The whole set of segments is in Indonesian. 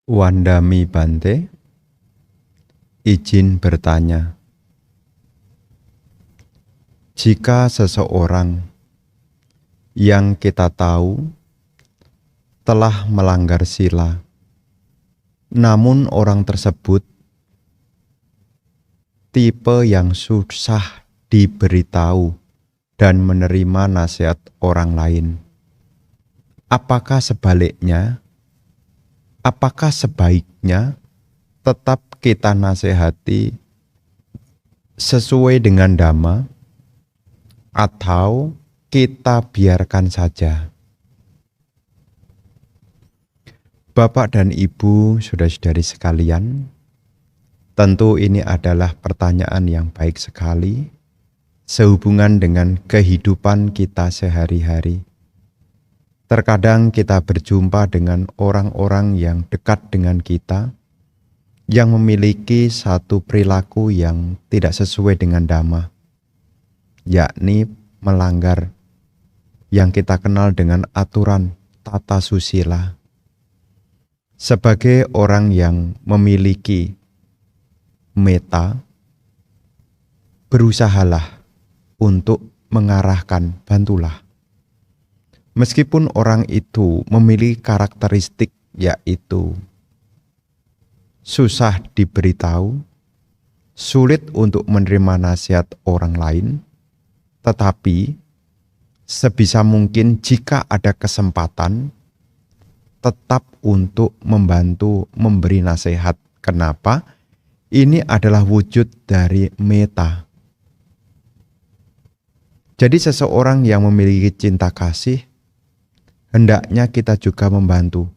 Wandami Bante, izin bertanya. Jika seseorang yang kita tahu telah melanggar sila, namun orang tersebut tipe yang susah diberitahu dan menerima nasihat orang lain, apakah sebaliknya? Apakah sebaiknya tetap kita nasihati sesuai dengan Dhamma atau kita biarkan saja? Bapak dan Ibu, saudara-saudari sekalian, tentu ini adalah pertanyaan yang baik sekali sehubungan dengan kehidupan kita sehari-hari. Terkadang kita berjumpa dengan orang-orang yang dekat dengan kita, yang memiliki satu perilaku yang tidak sesuai dengan Dhamma, yakni melanggar yang kita kenal dengan aturan tata susila. Sebagai orang yang memiliki meta, berusahalah untuk mengarahkan, bantulah. Meskipun orang itu memiliki karakteristik yaitu susah diberitahu, sulit untuk menerima nasihat orang lain, tetapi sebisa mungkin jika ada kesempatan, tetap untuk membantu memberi nasihat. Kenapa? Ini adalah wujud dari meta. Jadi seseorang yang memiliki cinta kasih, hendaknya kita juga membantu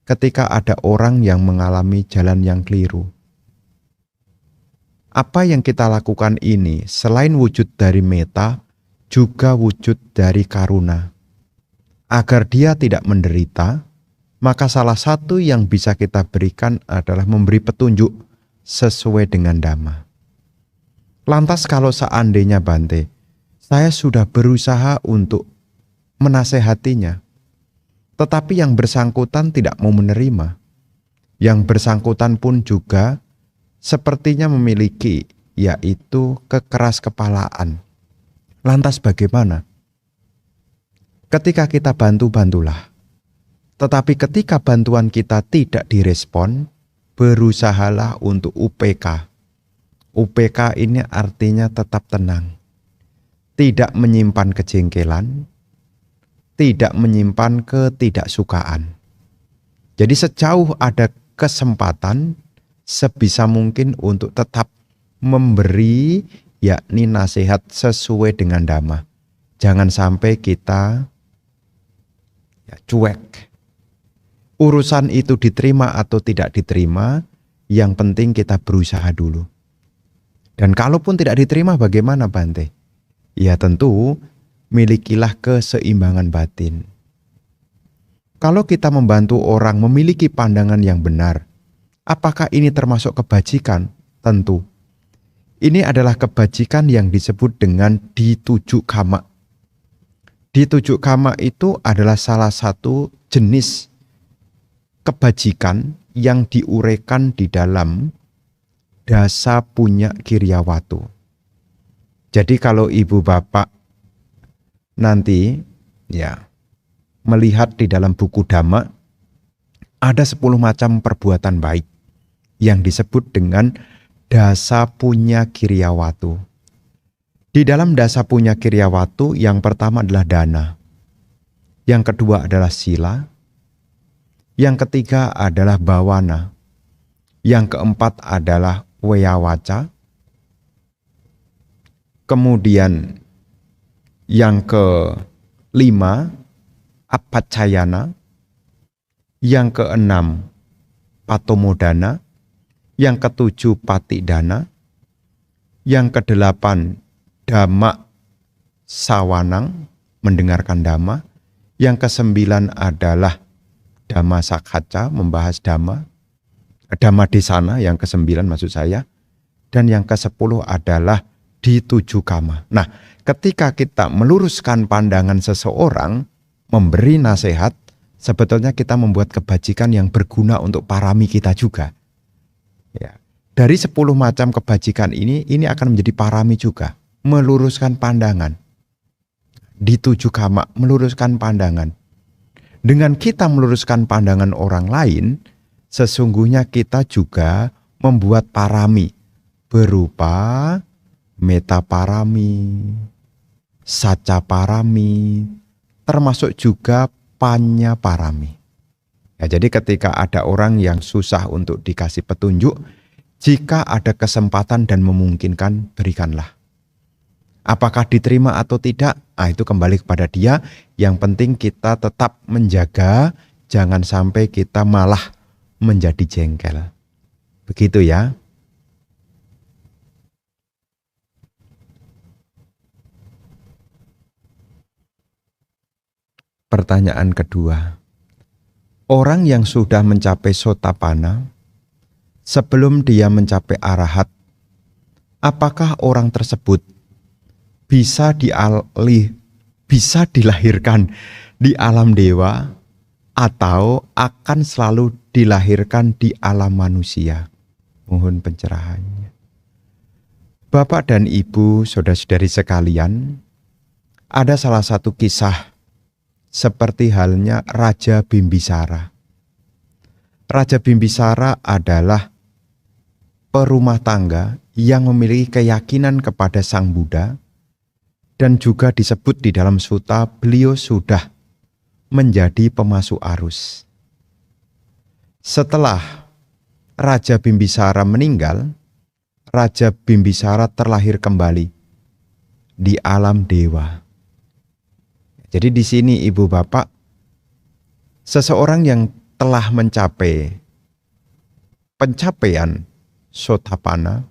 ketika ada orang yang mengalami jalan yang keliru. Apa yang kita lakukan ini selain wujud dari meta, juga wujud dari karuna. Agar dia tidak menderita, maka salah satu yang bisa kita berikan adalah memberi petunjuk sesuai dengan Dhamma. Lantas kalau seandainya Bante, saya sudah berusaha untuk menasehatinya, tetapi yang bersangkutan tidak mau menerima. Yang bersangkutan pun juga sepertinya memiliki yaitu kekeras kepalaan. Lantas bagaimana? Ketika kita bantu, bantulah. Tetapi ketika bantuan kita tidak direspon, berusahalah untuk UPK. UPK ini artinya tetap tenang. Tidak menyimpan kejengkelan, tidak menyimpan ketidaksukaan. Jadi sejauh ada kesempatan, sebisa mungkin untuk tetap memberi yakni nasihat sesuai dengan Dhamma. Jangan sampai kita cuek. Urusan itu diterima atau tidak diterima, yang penting kita berusaha dulu. Dan kalaupun tidak diterima bagaimana Bante? Ya tentu milikilah keseimbangan batin. Kalau kita membantu orang memiliki pandangan yang benar, apakah ini termasuk kebajikan? Tentu. Ini adalah kebajikan yang disebut dengan ditujuk kama. Ditujuk kama itu adalah salah satu jenis kebajikan yang diuraikan di dalam Dasa Punya Kiryawatu. Jadi kalau ibu bapak nanti melihat di dalam buku Dhamma, ada 10 macam perbuatan baik yang disebut dengan Dasa Punya Kiryawatu. Di dalam Dasa Punya Kiryawatu yang pertama adalah dana, yang kedua adalah sila, yang ketiga adalah bawana, yang keempat adalah weyawaca, kemudian yang kelima apacayana, yang keenam patomodana, yang ketujuh patidana, yang kedelapan dhamma sawanang, mendengarkan dhamma, yang kesembilan adalah dhamma sakhaca, membahas dhamma, dhamma desana yang kesembilan maksud saya, dan yang ke-10 adalah dituju kama. Nah, ketika kita meluruskan pandangan seseorang, memberi nasihat, sebetulnya kita membuat kebajikan yang berguna untuk parami kita juga. Ya. Dari 10 macam kebajikan ini akan menjadi parami juga. Meluruskan pandangan. Di 7 kama, meluruskan pandangan. Dengan kita meluruskan pandangan orang lain, sesungguhnya kita juga membuat parami. Berupa meta parami, saca parami, termasuk juga panya parami. Ya, jadi ketika ada orang yang susah untuk dikasih petunjuk, jika ada kesempatan dan memungkinkan, berikanlah. Apakah diterima atau tidak? Itu kembali kepada dia. Yang penting kita tetap menjaga, jangan sampai kita malah menjadi jengkel. Begitu ya. Pertanyaan kedua. Orang yang sudah mencapai sotapanna, sebelum dia mencapai arahat, apakah orang tersebut bisa dilahirkan di alam dewa atau akan selalu dilahirkan di alam manusia? Mohon pencerahannya. Bapak dan Ibu, saudara-saudari sekalian, ada salah satu kisah seperti halnya Raja Bimbisara. Raja Bimbisara adalah perumah tangga yang memiliki keyakinan kepada Sang Buddha, dan juga disebut di dalam sutta beliau sudah menjadi pemasuk arus. Setelah Raja Bimbisara meninggal, Raja Bimbisara terlahir kembali di alam dewa. Jadi di sini Ibu Bapak, seseorang yang telah mencapai pencapaian sotapanna,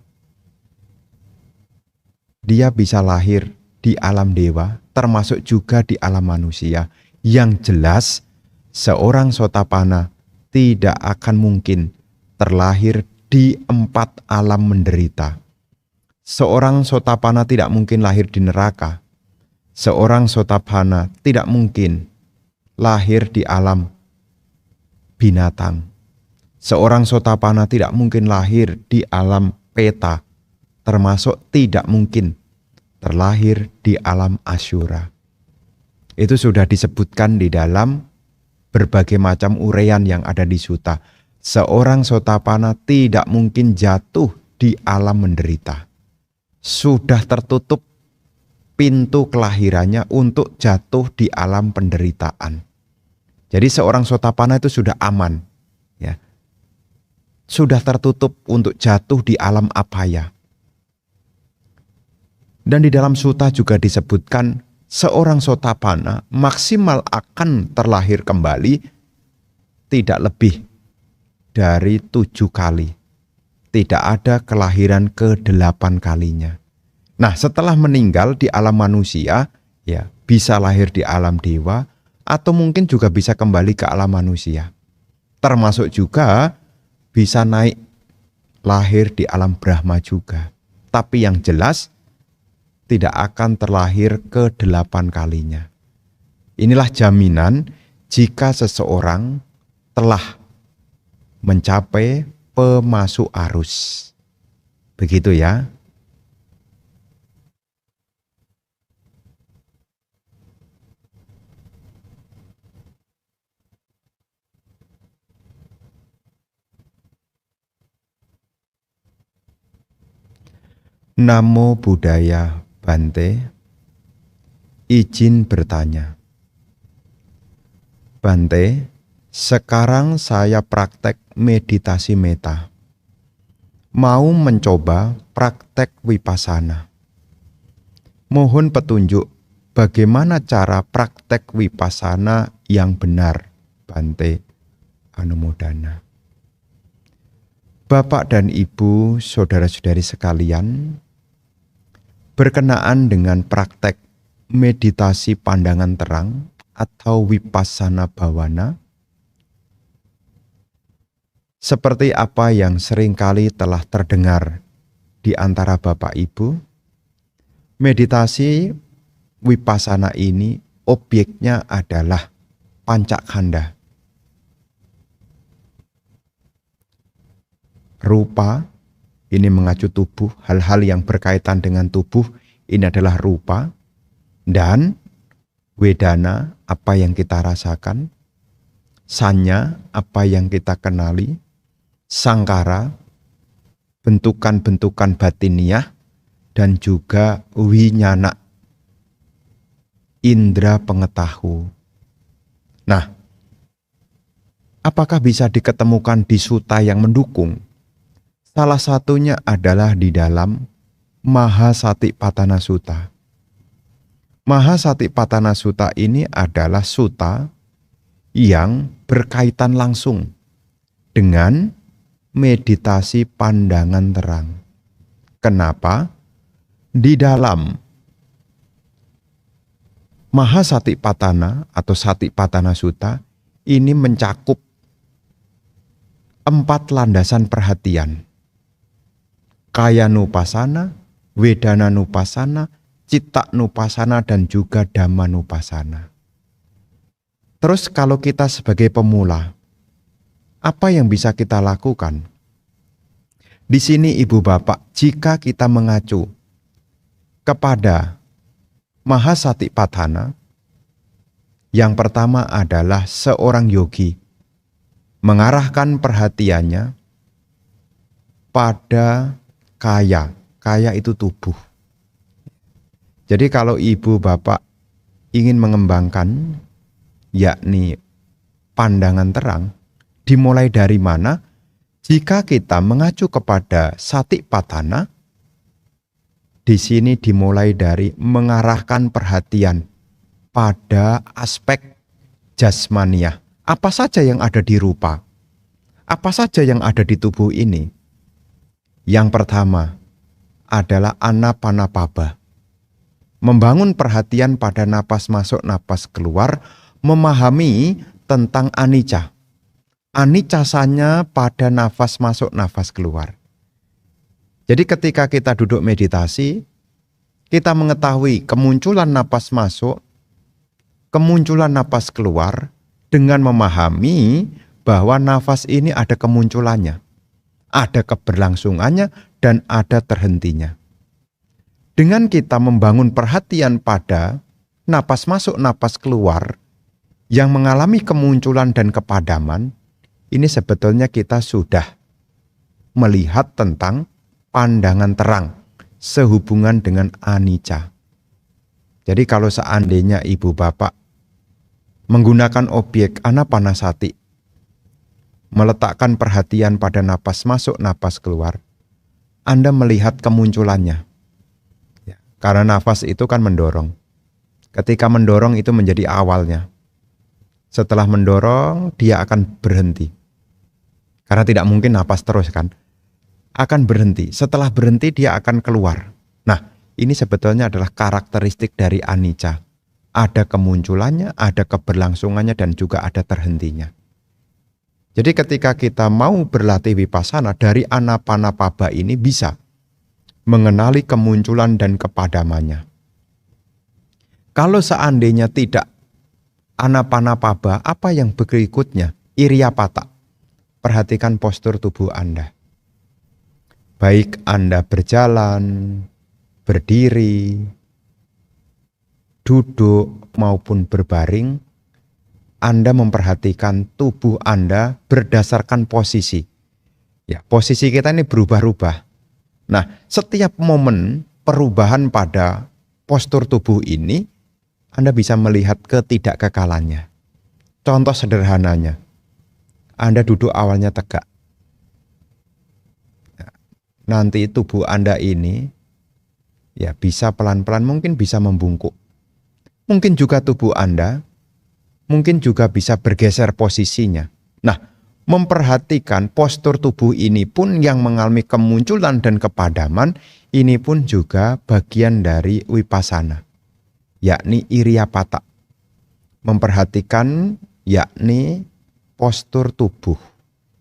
dia bisa lahir di alam dewa, termasuk juga di alam manusia. Yang jelas, seorang sotapanna tidak akan mungkin terlahir di 4 alam menderita. Seorang sotapanna tidak mungkin lahir di neraka. Seorang sotapanna tidak mungkin lahir di alam binatang. Seorang sotapanna tidak mungkin lahir di alam peta, termasuk tidak mungkin terlahir di alam asyura. Itu sudah disebutkan di dalam berbagai macam uraian yang ada di sutta. Seorang sotapanna tidak mungkin jatuh di alam menderita. Sudah tertutup pintu kelahirannya untuk jatuh di alam penderitaan. Jadi seorang sotapanna itu sudah aman, ya. Sudah tertutup untuk jatuh di alam apaya. Dan di dalam sutta juga disebutkan seorang sotapanna maksimal akan terlahir kembali tidak lebih dari 7 kali. Tidak ada kelahiran ke-8 kalinya. Nah, setelah meninggal di alam manusia, ya bisa lahir di alam dewa, atau mungkin juga bisa kembali ke alam manusia. Termasuk juga bisa naik lahir di alam Brahma juga. Tapi yang jelas tidak akan terlahir ke-8 kalinya. Inilah jaminan jika seseorang telah mencapai pemasuk arus. Begitu ya. Namo Buddhaya, Bante. Izin bertanya. Bante, sekarang saya praktek meditasi meta. Mau mencoba praktek vipassana. Mohon petunjuk bagaimana cara praktek vipassana yang benar, Bante. Anumodana. Bapak dan Ibu, saudara-saudari sekalian, berkenaan dengan praktek meditasi pandangan terang atau vipassana bhavana, seperti apa yang seringkali telah terdengar di antara Bapak Ibu, meditasi vipassana ini objeknya adalah pancakkhanda, rupa, ini mengacu tubuh, hal-hal yang berkaitan dengan tubuh, ini adalah rupa, dan wedana, apa yang kita rasakan, sanya, apa yang kita kenali, sangkara, bentukan-bentukan batiniah, dan juga winyana, indera pengetahu. Nah, apakah bisa diketemukan di sutta yang mendukung? Salah satunya adalah di dalam Mahasatipatthana Sutta. Mahasatipatthana Sutta ini adalah sutta yang berkaitan langsung dengan meditasi pandangan terang. Kenapa? Di dalam Mahasatipatthana atau Satipatthana Sutta ini mencakup 4 landasan perhatian. Kayanupasana, Wedananupasana, Cittanupasana, dan juga Dhammanupasana. Terus kalau kita sebagai pemula, apa yang bisa kita lakukan? Di sini Ibu Bapak, jika kita mengacu kepada Mahasatipatthana, yang pertama adalah seorang yogi mengarahkan perhatiannya pada kaya. Kaya itu tubuh. Jadi kalau ibu bapak ingin mengembangkan yakni pandangan terang, dimulai dari mana? Jika kita mengacu kepada Satipatthana, di sini dimulai dari mengarahkan perhatian pada aspek jasmaniah. Apa saja yang ada di rupa? Apa saja yang ada di tubuh ini? Yang pertama adalah anapanapaba. Membangun perhatian pada napas masuk, napas keluar, memahami tentang anicca. Anicca-nya pada nafas masuk, nafas keluar. Jadi ketika kita duduk meditasi, kita mengetahui kemunculan napas masuk, kemunculan napas keluar, dengan memahami bahwa nafas ini ada kemunculannya, ada keberlangsungannya, dan ada terhentinya. Dengan kita membangun perhatian pada napas masuk, napas keluar, yang mengalami kemunculan dan kepadaman, ini sebetulnya kita sudah melihat tentang pandangan terang sehubungan dengan anicca. Jadi kalau seandainya ibu bapak menggunakan objek anapanasati, meletakkan perhatian pada napas masuk, napas keluar, Anda melihat kemunculannya. Ya, karena nafas itu kan mendorong. Ketika mendorong itu menjadi awalnya. Setelah mendorong, dia akan berhenti. Karena tidak mungkin napas terus kan. Akan berhenti. Setelah berhenti, dia akan keluar. Nah, ini sebetulnya adalah karakteristik dari anicca. Ada kemunculannya, ada keberlangsungannya, dan juga ada terhentinya. Jadi ketika kita mau berlatih vipassana, dari anapanapaba ini bisa mengenali kemunculan dan kepadamannya. Kalau seandainya tidak anapanapaba, apa yang berikutnya? Iriyapata. Perhatikan postur tubuh Anda. Baik Anda berjalan, berdiri, duduk maupun berbaring, Anda memperhatikan tubuh Anda berdasarkan posisi. Ya, posisi kita ini berubah-ubah. Nah, setiap momen perubahan pada postur tubuh ini, Anda bisa melihat ketidakkekalannya. Contoh sederhananya, Anda duduk awalnya tegak. Nanti tubuh Anda ini ya bisa pelan-pelan mungkin bisa membungkuk. Mungkin juga tubuh Anda mungkin juga bisa bergeser posisinya. Nah, memperhatikan postur tubuh ini pun yang mengalami kemunculan dan kepadaman, ini pun juga bagian dari vipassana, yakni iriyapata. Memperhatikan yakni postur tubuh.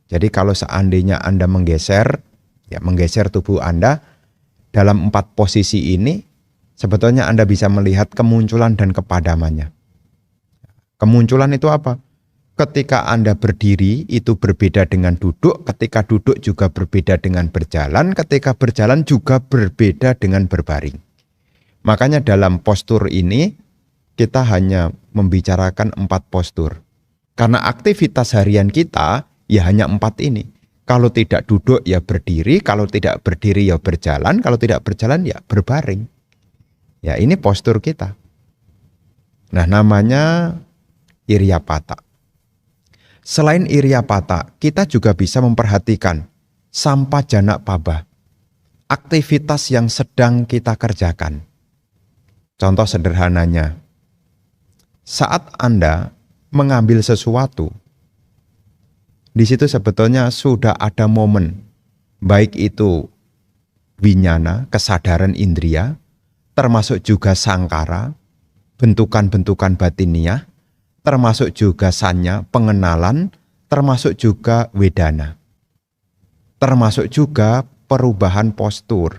Jadi kalau seandainya Anda menggeser, ya menggeser tubuh Anda dalam 4 posisi ini, sebetulnya Anda bisa melihat kemunculan dan kepadamannya. Kemunculan itu apa? Ketika Anda berdiri itu berbeda dengan duduk, ketika duduk juga berbeda dengan berjalan, ketika berjalan juga berbeda dengan berbaring. Makanya dalam postur ini kita hanya membicarakan 4 postur. Karena aktivitas harian kita ya hanya 4 ini. Kalau tidak duduk ya berdiri, kalau tidak berdiri ya berjalan, kalau tidak berjalan ya berbaring. Ya ini postur kita. Nah namanya Iryapata. Selain Iryapata, kita juga bisa memperhatikan Sampajana-paba, aktivitas yang sedang kita kerjakan. Contoh sederhananya, saat Anda mengambil sesuatu, di situ sebetulnya sudah ada momen, baik itu winyana, kesadaran indria, termasuk juga sangkara, bentukan-bentukan batiniah, termasuk juga sanya, pengenalan, termasuk juga wedana. Termasuk juga perubahan postur.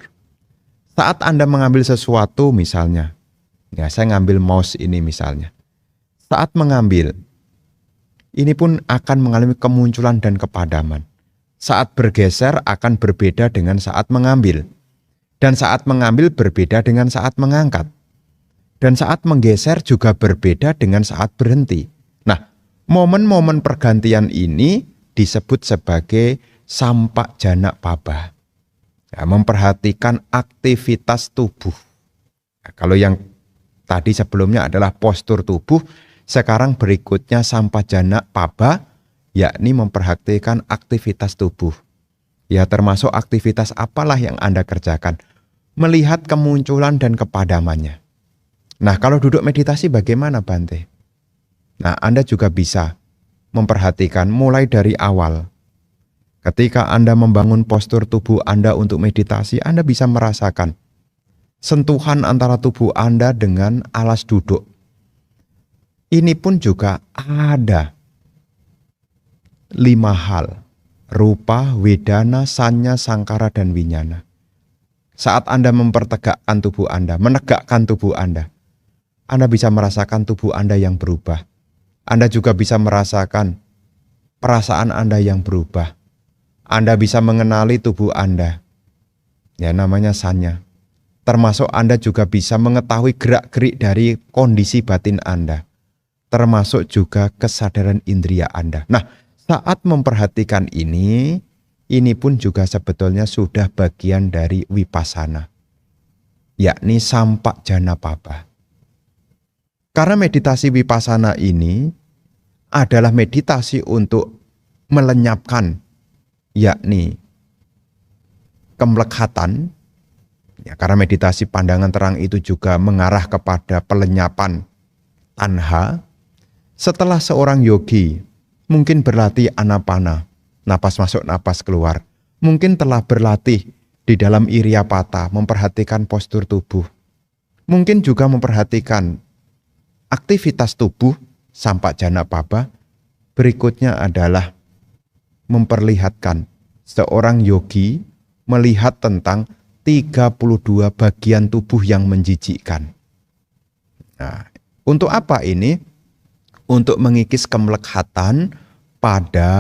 Saat Anda mengambil sesuatu misalnya, ya saya ngambil mouse ini misalnya. Saat mengambil, ini pun akan mengalami kemunculan dan kepadaman. Saat bergeser akan berbeda dengan saat mengambil. Dan saat mengambil berbeda dengan saat mengangkat. Dan saat menggeser juga berbeda dengan saat berhenti. Nah, momen-momen pergantian ini disebut sebagai Sampajana-paba. Ya, memperhatikan aktivitas tubuh. Nah, kalau yang tadi sebelumnya adalah postur tubuh, sekarang berikutnya Sampajana-paba, yakni memperhatikan aktivitas tubuh. Ya termasuk aktivitas apalah yang Anda kerjakan. Melihat kemunculan dan kepadamannya. Nah, kalau duduk meditasi bagaimana, Bante? Nah, Anda juga bisa memperhatikan mulai dari awal. Ketika Anda membangun postur tubuh Anda untuk meditasi, Anda bisa merasakan sentuhan antara tubuh Anda dengan alas duduk. Ini pun juga ada 5 hal. Rupa, wedana, sanya, sangkara, dan winyana. Saat Anda mempertegakkan tubuh Anda, menegakkan tubuh Anda bisa merasakan tubuh Anda yang berubah. Anda juga bisa merasakan perasaan Anda yang berubah. Anda bisa mengenali tubuh Anda. Ya namanya sanya. Termasuk Anda juga bisa mengetahui gerak-gerik dari kondisi batin Anda. Termasuk juga kesadaran indria Anda. Nah, saat memperhatikan ini pun juga sebetulnya sudah bagian dari vipassana. Yakni Sampajana-paba. Karena meditasi vipassana ini adalah meditasi untuk melenyapkan, yakni kemlekhatan. Ya, karena meditasi pandangan terang itu juga mengarah kepada pelenyapan tanha. Setelah seorang yogi mungkin berlatih anapana, napas masuk, napas keluar. Mungkin telah berlatih di dalam Iryapata, memperhatikan postur tubuh. Mungkin juga memperhatikan aktivitas tubuh, Sampajana-paba. Berikutnya adalah memperlihatkan seorang yogi melihat tentang 32 bagian tubuh yang menjijikkan. Nah, untuk apa ini? Untuk mengikis kemlekhatan pada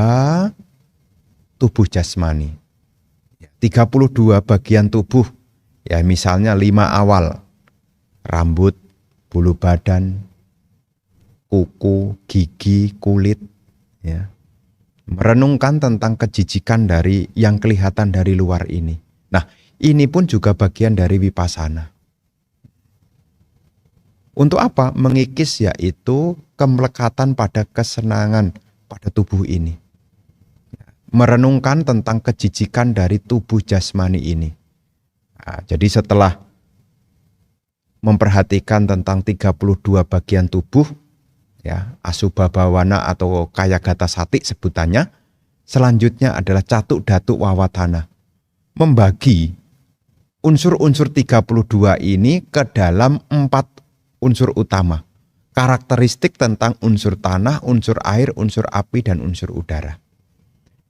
tubuh jasmani. 32 bagian tubuh, ya misalnya 5 awal. Rambut, bulu badan, kuku, gigi, kulit, ya. Merenungkan tentang kejijikan dari yang kelihatan dari luar ini. Nah, ini pun juga bagian dari vipassana. Untuk apa? Mengikis yaitu kemlekatan pada kesenangan pada tubuh ini. Merenungkan tentang kejijikan dari tubuh jasmani ini. Nah, jadi setelah memperhatikan tentang 32 bagian tubuh, ya, asubha bawana atau kayagata sati sebutannya, selanjutnya adalah catuk datuk wawatana. Membagi unsur-unsur 32 ini ke dalam 4 unsur utama. Karakteristik tentang unsur tanah, unsur air, unsur api, dan unsur udara.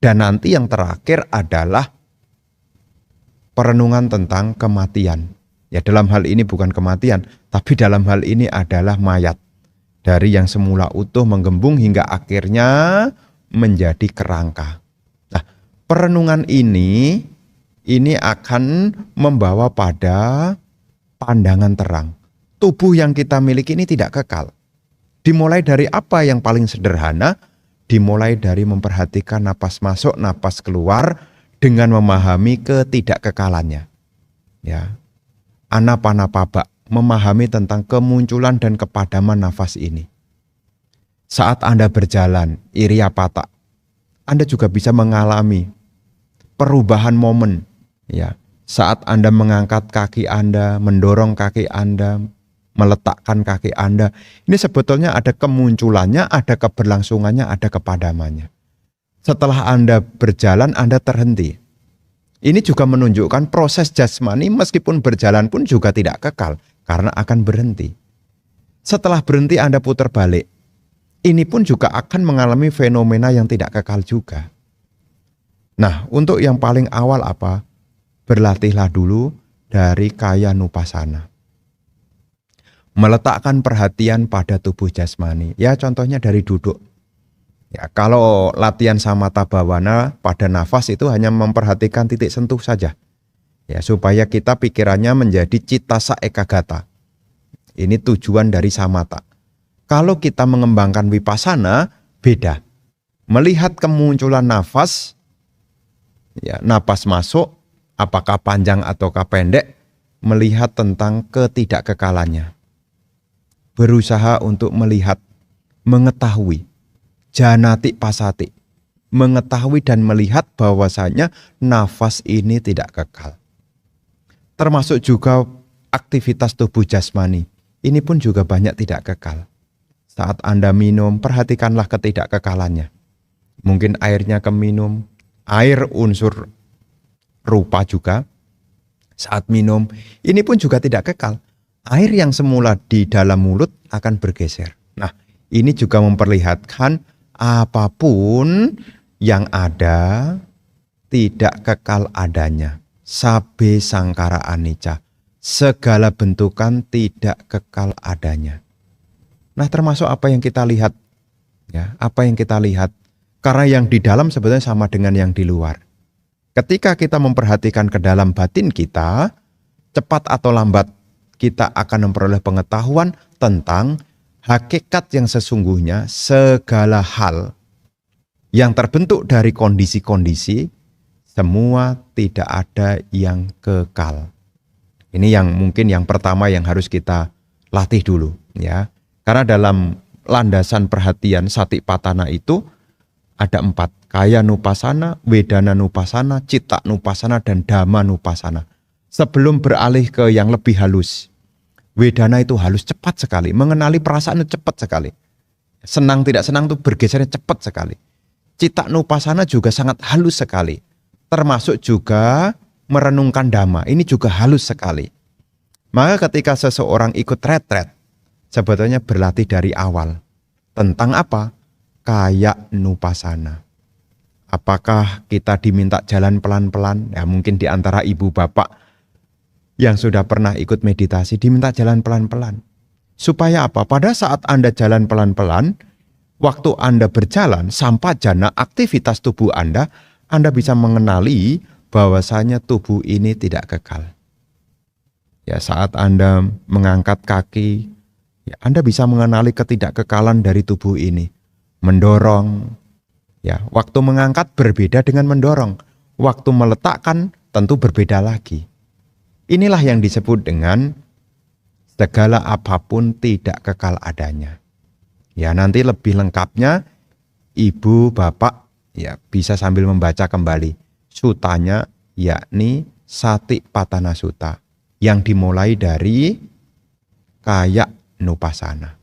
Dan nanti yang terakhir adalah perenungan tentang kematian. Ya dalam hal ini bukan kematian, tapi dalam hal ini adalah mayat. Dari yang semula utuh menggembung hingga akhirnya menjadi kerangka. Nah, perenungan ini akan membawa pada pandangan terang. Tubuh yang kita miliki ini tidak kekal. Dimulai dari apa yang paling sederhana? Dimulai dari memperhatikan napas masuk, napas keluar dengan memahami ketidakkekalannya. Ya. Anapanapaba, memahami tentang kemunculan dan kepadaman nafas ini. Saat Anda berjalan, iriyapata, Anda juga bisa mengalami perubahan momen. Ya. Saat Anda mengangkat kaki Anda, mendorong kaki Anda, meletakkan kaki Anda, ini sebetulnya ada kemunculannya, ada keberlangsungannya, ada kepadamannya. Setelah Anda berjalan, Anda terhenti. Ini juga menunjukkan proses jasmani meskipun berjalan pun juga tidak kekal, karena akan berhenti. Setelah berhenti Anda putar balik. Ini pun juga akan mengalami fenomena yang tidak kekal juga. Nah, untuk yang paling awal apa? Berlatihlah dulu dari kaya nupasana. Meletakkan perhatian pada tubuh jasmani. Ya contohnya dari duduk. Ya, kalau latihan samatha bhavana pada nafas itu hanya memperhatikan titik sentuh saja. Ya, supaya kita pikirannya menjadi cittasa ekagata. Ini tujuan dari samatha. Kalau kita mengembangkan vipassana, beda. Melihat kemunculan nafas, ya, napas masuk, apakah panjang ataukah pendek, melihat tentang ketidakkekalannya. Berusaha untuk melihat, mengetahui, janati pasati, mengetahui dan melihat bahwasanya nafas ini tidak kekal. Termasuk juga aktivitas tubuh jasmani, ini pun juga banyak tidak kekal. Saat Anda minum, perhatikanlah ketidakkekalannya. Mungkin airnya keminum, air unsur rupa juga. Saat minum, ini pun juga tidak kekal. Air yang semula di dalam mulut akan bergeser. Nah, ini juga memperlihatkan apapun yang ada tidak kekal adanya. Sabe sangkara anicca. Segala bentukan tidak kekal adanya. Nah, termasuk apa yang kita lihat. Ya, apa yang kita lihat. Karena yang di dalam sebetulnya sama dengan yang di luar. Ketika kita memperhatikan ke dalam batin kita, cepat atau lambat kita akan memperoleh pengetahuan tentang hakikat yang sesungguhnya segala hal yang terbentuk dari kondisi-kondisi, semua tidak ada yang kekal. Ini yang mungkin yang pertama yang harus kita latih dulu, ya. Karena dalam landasan perhatian satipatthana itu ada 4. Kaya nupasana, wedana nupasana, citta nupasana, dan dhamma nupasana. Sebelum beralih ke yang lebih halus. Wedana itu halus, cepat sekali. Mengenali perasaan itu cepat sekali. Senang tidak senang itu bergesernya cepat sekali. Citta nupasana juga sangat halus sekali. Termasuk juga merenungkan dhamma. Ini juga halus sekali. Maka ketika seseorang ikut retret, sebetulnya berlatih dari awal. Tentang apa? Kaya nupasana. Apakah kita diminta jalan pelan-pelan? Ya mungkin di antara ibu bapak yang sudah pernah ikut meditasi diminta jalan pelan-pelan. Supaya apa? Pada saat Anda jalan pelan-pelan, waktu Anda berjalan, sampajana aktivitas tubuh Anda bisa mengenali bahwasanya tubuh ini tidak kekal. Ya, saat Anda mengangkat kaki, ya, Anda bisa mengenali ketidakkekalan dari tubuh ini. Mendorong, ya, waktu mengangkat berbeda dengan mendorong. Waktu meletakkan tentu berbeda lagi. Inilah yang disebut dengan segala apapun tidak kekal adanya. Ya, nanti lebih lengkapnya ibu bapak ya bisa sambil membaca kembali sutanya, yakni Satipatthana Sutta yang dimulai dari kaya nupasana.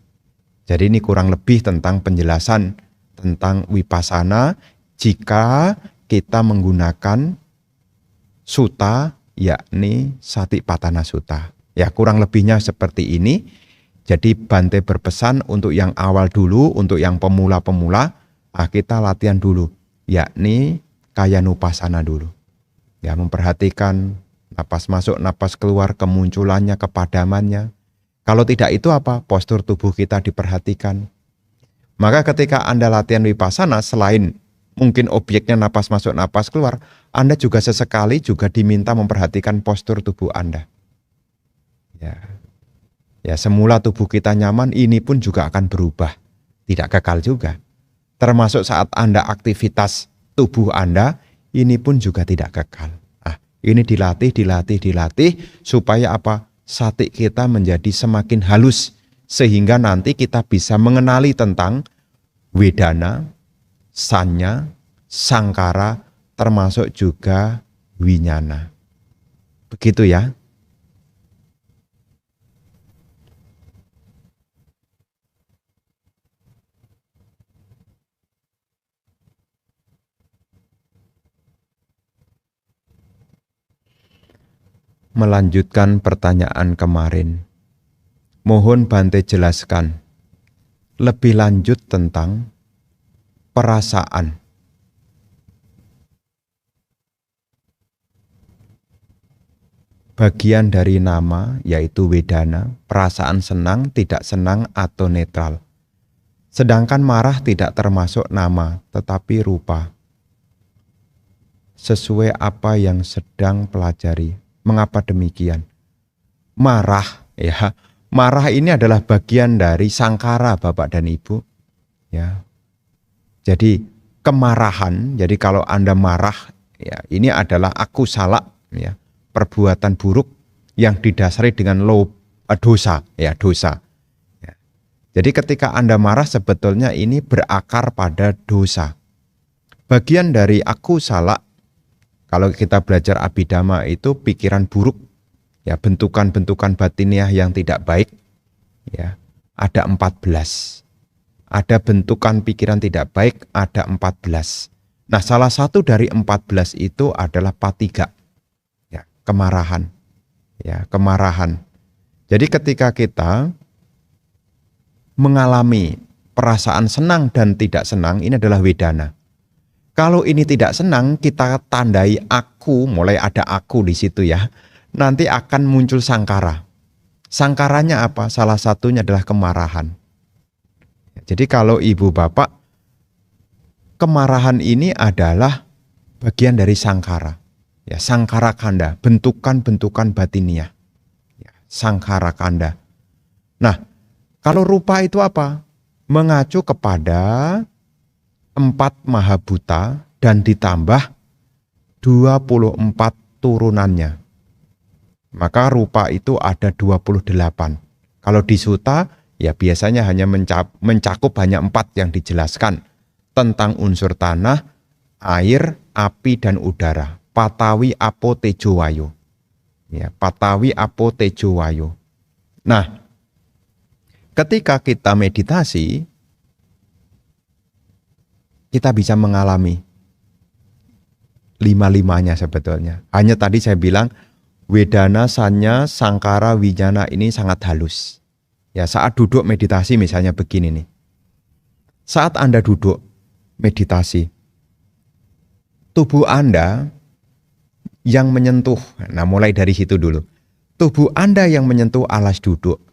Jadi ini kurang lebih tentang penjelasan tentang vipassana jika kita menggunakan sutta yakni Satipatthana Sutta. Ya kurang lebihnya seperti ini. Jadi Bante berpesan untuk yang awal dulu, untuk yang pemula-pemula, kita latihan dulu yakni kaya nupasana dulu. Ya memperhatikan napas masuk, napas keluar, kemunculannya, kepadamannya. Kalau tidak itu apa? Postur tubuh kita diperhatikan. Maka ketika Anda latihan Vipassana, selain mungkin objeknya napas masuk, napas keluar, Anda juga sesekali juga diminta memperhatikan postur tubuh Anda. Ya, semula tubuh kita nyaman, ini pun juga akan berubah. Tidak kekal juga. Termasuk saat Anda aktivitas tubuh Anda, ini pun juga tidak kekal. Ini dilatih, supaya apa? Sati kita menjadi semakin halus, sehingga nanti kita bisa mengenali tentang Wedana, Sanya, Sangkara, termasuk juga Winyana. Begitu ya. Melanjutkan pertanyaan kemarin. Mohon Bante jelaskan lebih lanjut tentang perasaan. Bagian dari nama yaitu Wedana, perasaan senang, tidak senang, atau netral. Sedangkan marah tidak termasuk nama, tetapi rupa. Sesuai apa yang sedang pelajari. Mengapa demikian? Marah, ya. Marah ini adalah bagian dari sangkara, Bapak dan Ibu. Ya. Jadi kemarahan, jadi kalau Anda marah, ya, ini adalah aku salah, ya, perbuatan buruk yang didasari dengan dosa, ya, dosa. Ya. Jadi ketika Anda marah sebetulnya ini berakar pada dosa. Bagian dari aku salah, kalau kita belajar Abhidhamma itu pikiran buruk, ya, bentukan-bentukan batiniah yang tidak baik, ya, ada 14. Ada bentukan pikiran tidak baik, ada 14. Nah, salah satu dari 14 itu adalah patiga, ya, kemarahan. Ya, kemarahan. Jadi ketika kita mengalami perasaan senang dan tidak senang, ini adalah Wedana. Kalau ini tidak senang, kita tandai aku, mulai ada aku di situ ya. Nanti akan muncul sangkara. Sangkaranya apa? Salah satunya adalah kemarahan. Jadi kalau ibu bapak, kemarahan ini adalah bagian dari sangkara. Ya, sangkara kanda, bentukan-bentukan batiniah. Ya, sangkara kanda. Nah, kalau rupa itu apa? Mengacu kepada 4 mahabhuta dan ditambah 24 turunannya. Maka rupa itu ada 28. Kalau di Sutta, ya biasanya hanya mencakup hanya 4 yang dijelaskan. Tentang unsur tanah, air, api, dan udara. Patawi, apo, tejo, wayo. Ya, patawi, apo, tejo, wayo. Nah, ketika kita meditasi, kita bisa mengalami 5-5-nya sebetulnya. Hanya tadi saya bilang Wedana, Sanya, Sangkara, Winyana ini sangat halus. Ya, saat duduk meditasi misalnya begini nih. Saat Anda duduk meditasi, tubuh Anda yang menyentuh, nah mulai dari situ dulu. Tubuh Anda yang menyentuh alas duduk.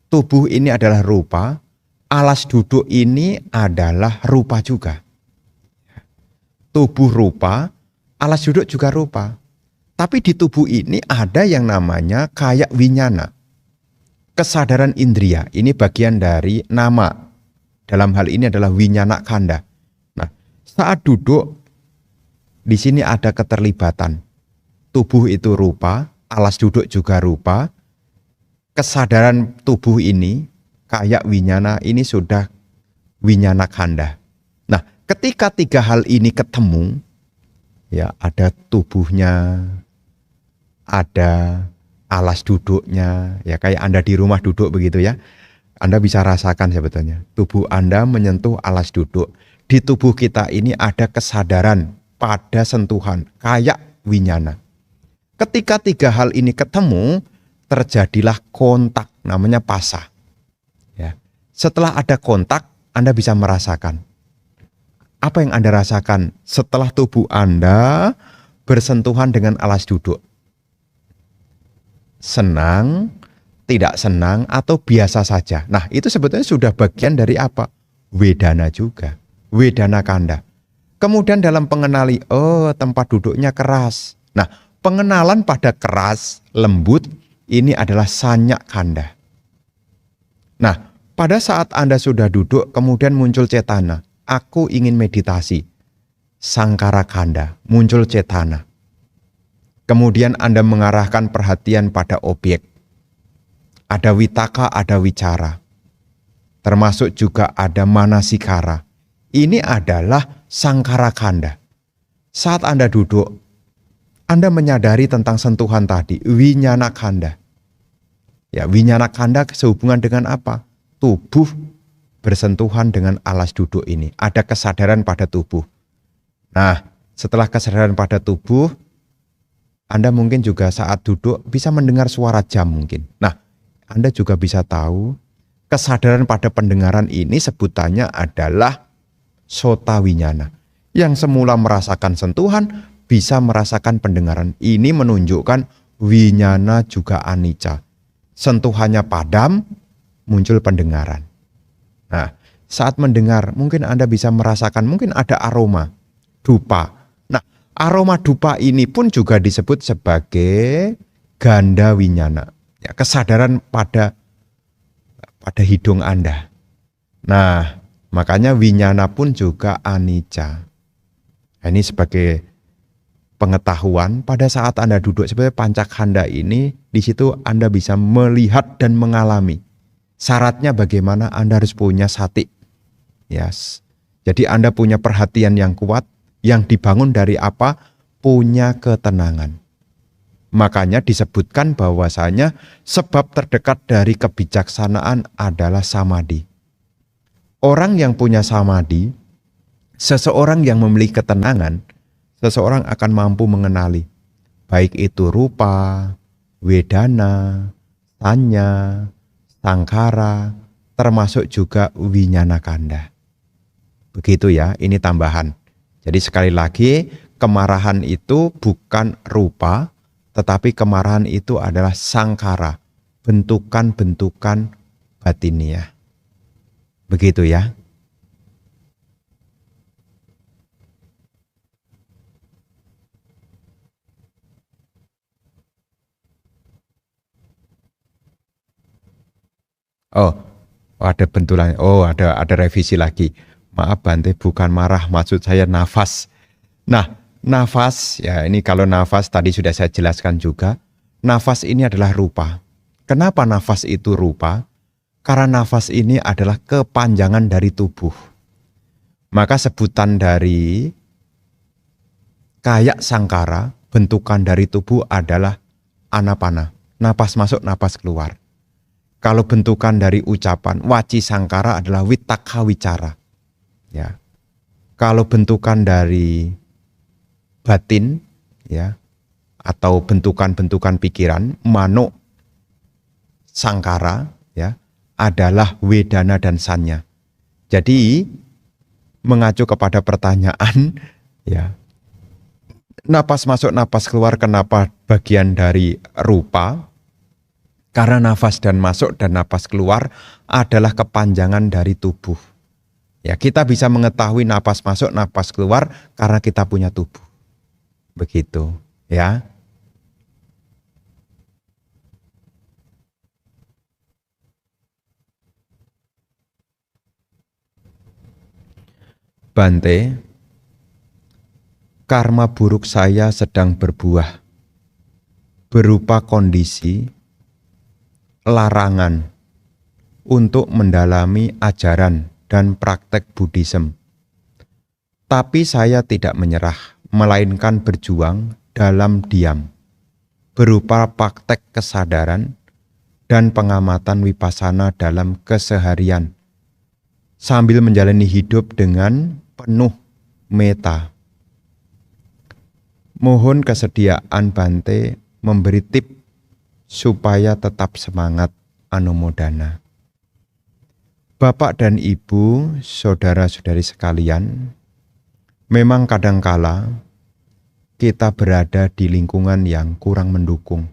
Tubuh ini adalah rupa, alas duduk ini adalah rupa juga. Tubuh rupa, alas duduk juga rupa. Tapi di tubuh ini ada yang namanya kayak winyana. Kesadaran indria, ini bagian dari nama. Dalam hal ini adalah winyana kanda. Nah, saat duduk, di sini ada keterlibatan. Tubuh itu rupa, alas duduk juga rupa. Kesadaran tubuh ini, kayak winyana, ini sudah winyana kanda. Nah, ketika 3 hal ini ketemu, ya ada tubuhnya, ada alas duduknya, ya kayak Anda di rumah duduk begitu ya. Anda bisa rasakan sebetulnya, tubuh Anda menyentuh alas duduk. Di tubuh kita ini ada kesadaran pada sentuhan, kayak winyana. Ketika 3 hal ini ketemu, terjadilah kontak, namanya pasa. Ya. Setelah ada kontak, Anda bisa merasakan. Apa yang Anda rasakan setelah tubuh Anda bersentuhan dengan alas duduk? Senang, tidak senang, atau biasa saja. Nah, itu sebetulnya sudah bagian dari apa? Wedana juga. Wedana kanda. Kemudian dalam pengenali, oh tempat duduknya keras. Nah, pengenalan pada keras, lembut, ini adalah sanyak kanda. Nah, pada saat Anda sudah duduk, kemudian muncul cetana. Aku ingin meditasi. Sangkara kanda, muncul cetana. Kemudian Anda mengarahkan perhatian pada objek. Ada witaka, ada wicara. Termasuk juga ada manasikara. Ini adalah sangkara kanda. Saat Anda duduk, Anda menyadari tentang sentuhan tadi, winyana kanda. Ya, winyana kanda sehubungan dengan apa? Tubuh bersentuhan dengan alas duduk ini. Ada kesadaran pada tubuh. Nah, setelah kesadaran pada tubuh, Anda mungkin juga saat duduk bisa mendengar suara jam mungkin. Nah, Anda juga bisa tahu kesadaran pada pendengaran ini sebutannya adalah sota winyana. Yang semula merasakan sentuhan bisa merasakan pendengaran. Ini menunjukkan winyana juga anicca. Sentuhannya padam, muncul pendengaran. Nah, saat mendengar mungkin Anda bisa merasakan mungkin ada aroma dupa. Nah, aroma dupa ini pun juga disebut sebagai ganda winyana. Ya, kesadaran pada hidung Anda. Nah, makanya winyana pun juga anicca. Nah, ini sebagai pengetahuan pada saat Anda duduk sebagai pancakanda ini, di situ Anda bisa melihat dan mengalami. Syaratnya bagaimana? Anda harus punya sati. Yes. Jadi Anda punya perhatian yang kuat, yang dibangun dari apa? Punya ketenangan. Makanya disebutkan bahwasanya sebab terdekat dari kebijaksanaan adalah samadhi. Orang yang punya samadhi, seseorang yang memiliki ketenangan, seseorang akan mampu mengenali. Baik itu rupa, wedana, sanya, sangkara, termasuk juga winyana kanda. Begitu ya, ini tambahan. Jadi sekali lagi, kemarahan itu bukan rupa, tetapi kemarahan itu adalah sangkara, bentukan-bentukan batiniah. Begitu ya. Oh, ada bentulan. Oh, ada revisi lagi. Maaf Bante, bukan marah, maksud saya nafas. Nah, nafas, ya ini kalau nafas tadi sudah saya jelaskan juga. Nafas ini adalah rupa. Kenapa nafas itu rupa? Karena nafas ini adalah kepanjangan dari tubuh. Maka sebutan dari kayak sangkara, bentukan dari tubuh adalah anapana. Napas masuk, napas keluar. Kalau bentukan dari ucapan, waci sangkara adalah witakka wicara. Ya. Kalau bentukan dari batin, ya, atau bentukan-bentukan pikiran, mano sangkara, ya, adalah wedana dan sanya. Jadi mengacu kepada pertanyaan, ya, napas masuk, napas keluar, kenapa bagian dari rupa? Karena nafas dan masuk dan napas keluar adalah kepanjangan dari tubuh. Ya, kita bisa mengetahui napas masuk, napas keluar karena kita punya tubuh. Begitu, ya. Bante, karma buruk saya sedang berbuah berupa kondisi larangan untuk mendalami ajaran dan praktek Buddhism. Tapi saya tidak menyerah, melainkan berjuang dalam diam, berupa praktek kesadaran dan pengamatan vipassana dalam keseharian, sambil menjalani hidup dengan penuh metta. Mohon kesediaan Bante memberi tip supaya tetap semangat anumodana. Bapak dan Ibu, saudara-saudari sekalian, memang kadangkala kita berada di lingkungan yang kurang mendukung.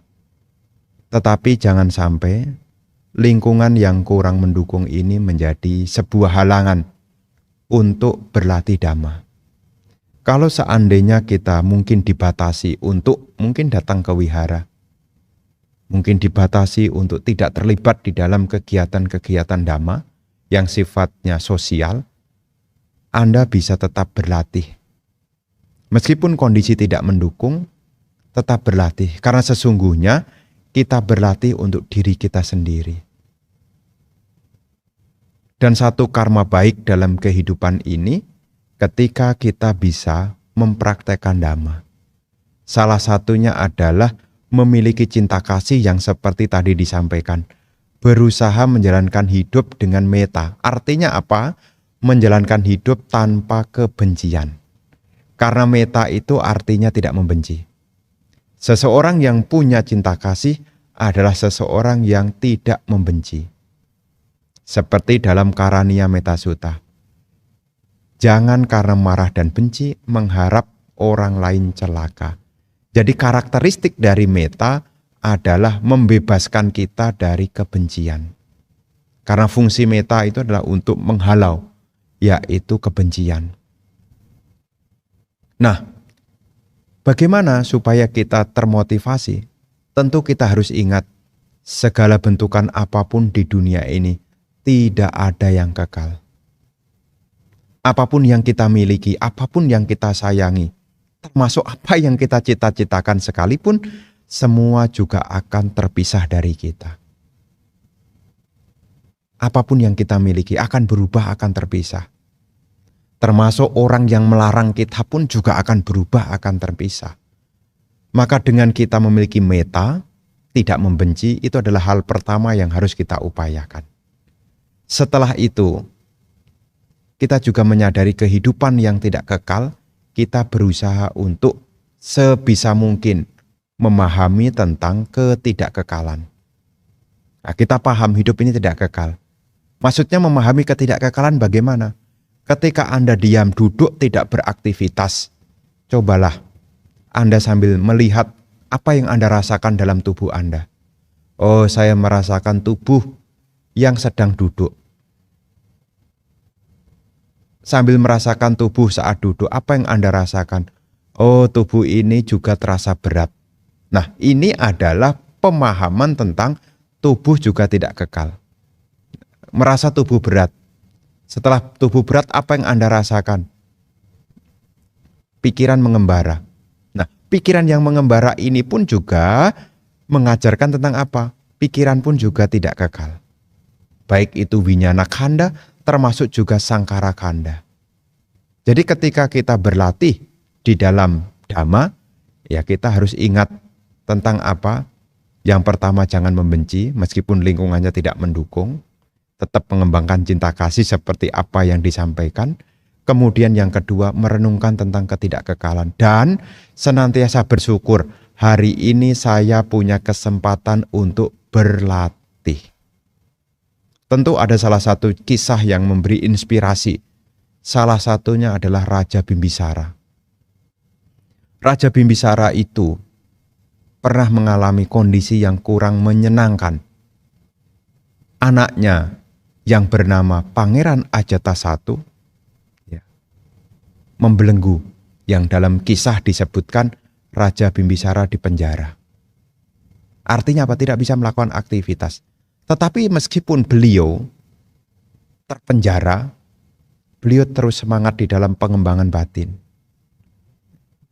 Tetapi jangan sampai lingkungan yang kurang mendukung ini menjadi sebuah halangan untuk berlatih dhamma. Kalau seandainya kita mungkin dibatasi untuk mungkin datang ke wihara, mungkin dibatasi untuk tidak terlibat di dalam kegiatan-kegiatan dhamma yang sifatnya sosial, Anda bisa tetap berlatih. Meskipun kondisi tidak mendukung, tetap berlatih. Karena sesungguhnya kita berlatih untuk diri kita sendiri. Dan satu karma baik dalam kehidupan ini, ketika kita bisa mempraktekkan dhamma. Salah satunya adalah memiliki cinta kasih yang seperti tadi disampaikan. Berusaha menjalankan hidup dengan metta. Artinya apa? Menjalankan hidup tanpa kebencian. Karena metta itu artinya tidak membenci. Seseorang yang punya cinta kasih adalah seseorang yang tidak membenci. Seperti dalam Karaniya Metta Sutta. Jangan karena marah dan benci mengharap orang lain celaka. Jadi karakteristik dari metta adalah membebaskan kita dari kebencian. Karena fungsi metta itu adalah untuk menghalau, yaitu kebencian. Nah, bagaimana supaya kita termotivasi? Tentu kita harus ingat, segala bentukan apapun di dunia ini tidak ada yang kekal. Apapun yang kita miliki, apapun yang kita sayangi, termasuk apa yang kita cita-citakan sekalipun, semua juga akan terpisah dari kita. Apapun yang kita miliki akan berubah, akan terpisah. Termasuk orang yang melarang kita pun juga akan berubah, akan terpisah. Maka dengan kita memiliki metta, tidak membenci, itu adalah hal pertama yang harus kita upayakan. Setelah itu, kita juga menyadari kehidupan yang tidak kekal, kita berusaha untuk sebisa mungkin memahami tentang ketidakkekalan. Nah, kita paham hidup ini tidak kekal. Maksudnya memahami ketidakkekalan bagaimana? Ketika Anda diam, duduk, tidak beraktivitas, cobalah Anda sambil melihat apa yang Anda rasakan dalam tubuh Anda. Oh, saya merasakan tubuh yang sedang duduk. Sambil merasakan tubuh saat duduk, apa yang Anda rasakan? Oh, tubuh ini juga terasa berat. Nah, ini adalah pemahaman tentang tubuh juga tidak kekal. Merasa tubuh berat. Setelah tubuh berat, apa yang Anda rasakan? Pikiran mengembara. Nah, pikiran yang mengembara ini pun juga mengajarkan tentang apa? Pikiran pun juga tidak kekal. Baik itu winyana khanda, termasuk juga sangkara khanda. Jadi ketika kita berlatih di dalam dhamma, ya kita harus ingat tentang apa? Yang pertama, jangan membenci meskipun lingkungannya tidak mendukung. Tetap mengembangkan cinta kasih seperti apa yang disampaikan. Kemudian yang kedua, merenungkan tentang ketidakkekalan. Dan senantiasa bersyukur, hari ini saya punya kesempatan untuk berlatih. Tentu ada salah satu kisah yang memberi inspirasi. Salah satunya adalah Raja Bimbisara. Raja Bimbisara itu pernah mengalami kondisi yang kurang menyenangkan. Anaknya yang bernama Pangeran Ajatasattu membelenggu, yang dalam kisah disebutkan Raja Bimbisara dipenjara. Artinya apa? Tidak bisa melakukan aktivitas. Tetapi meskipun beliau terpenjara, beliau terus semangat di dalam pengembangan batin.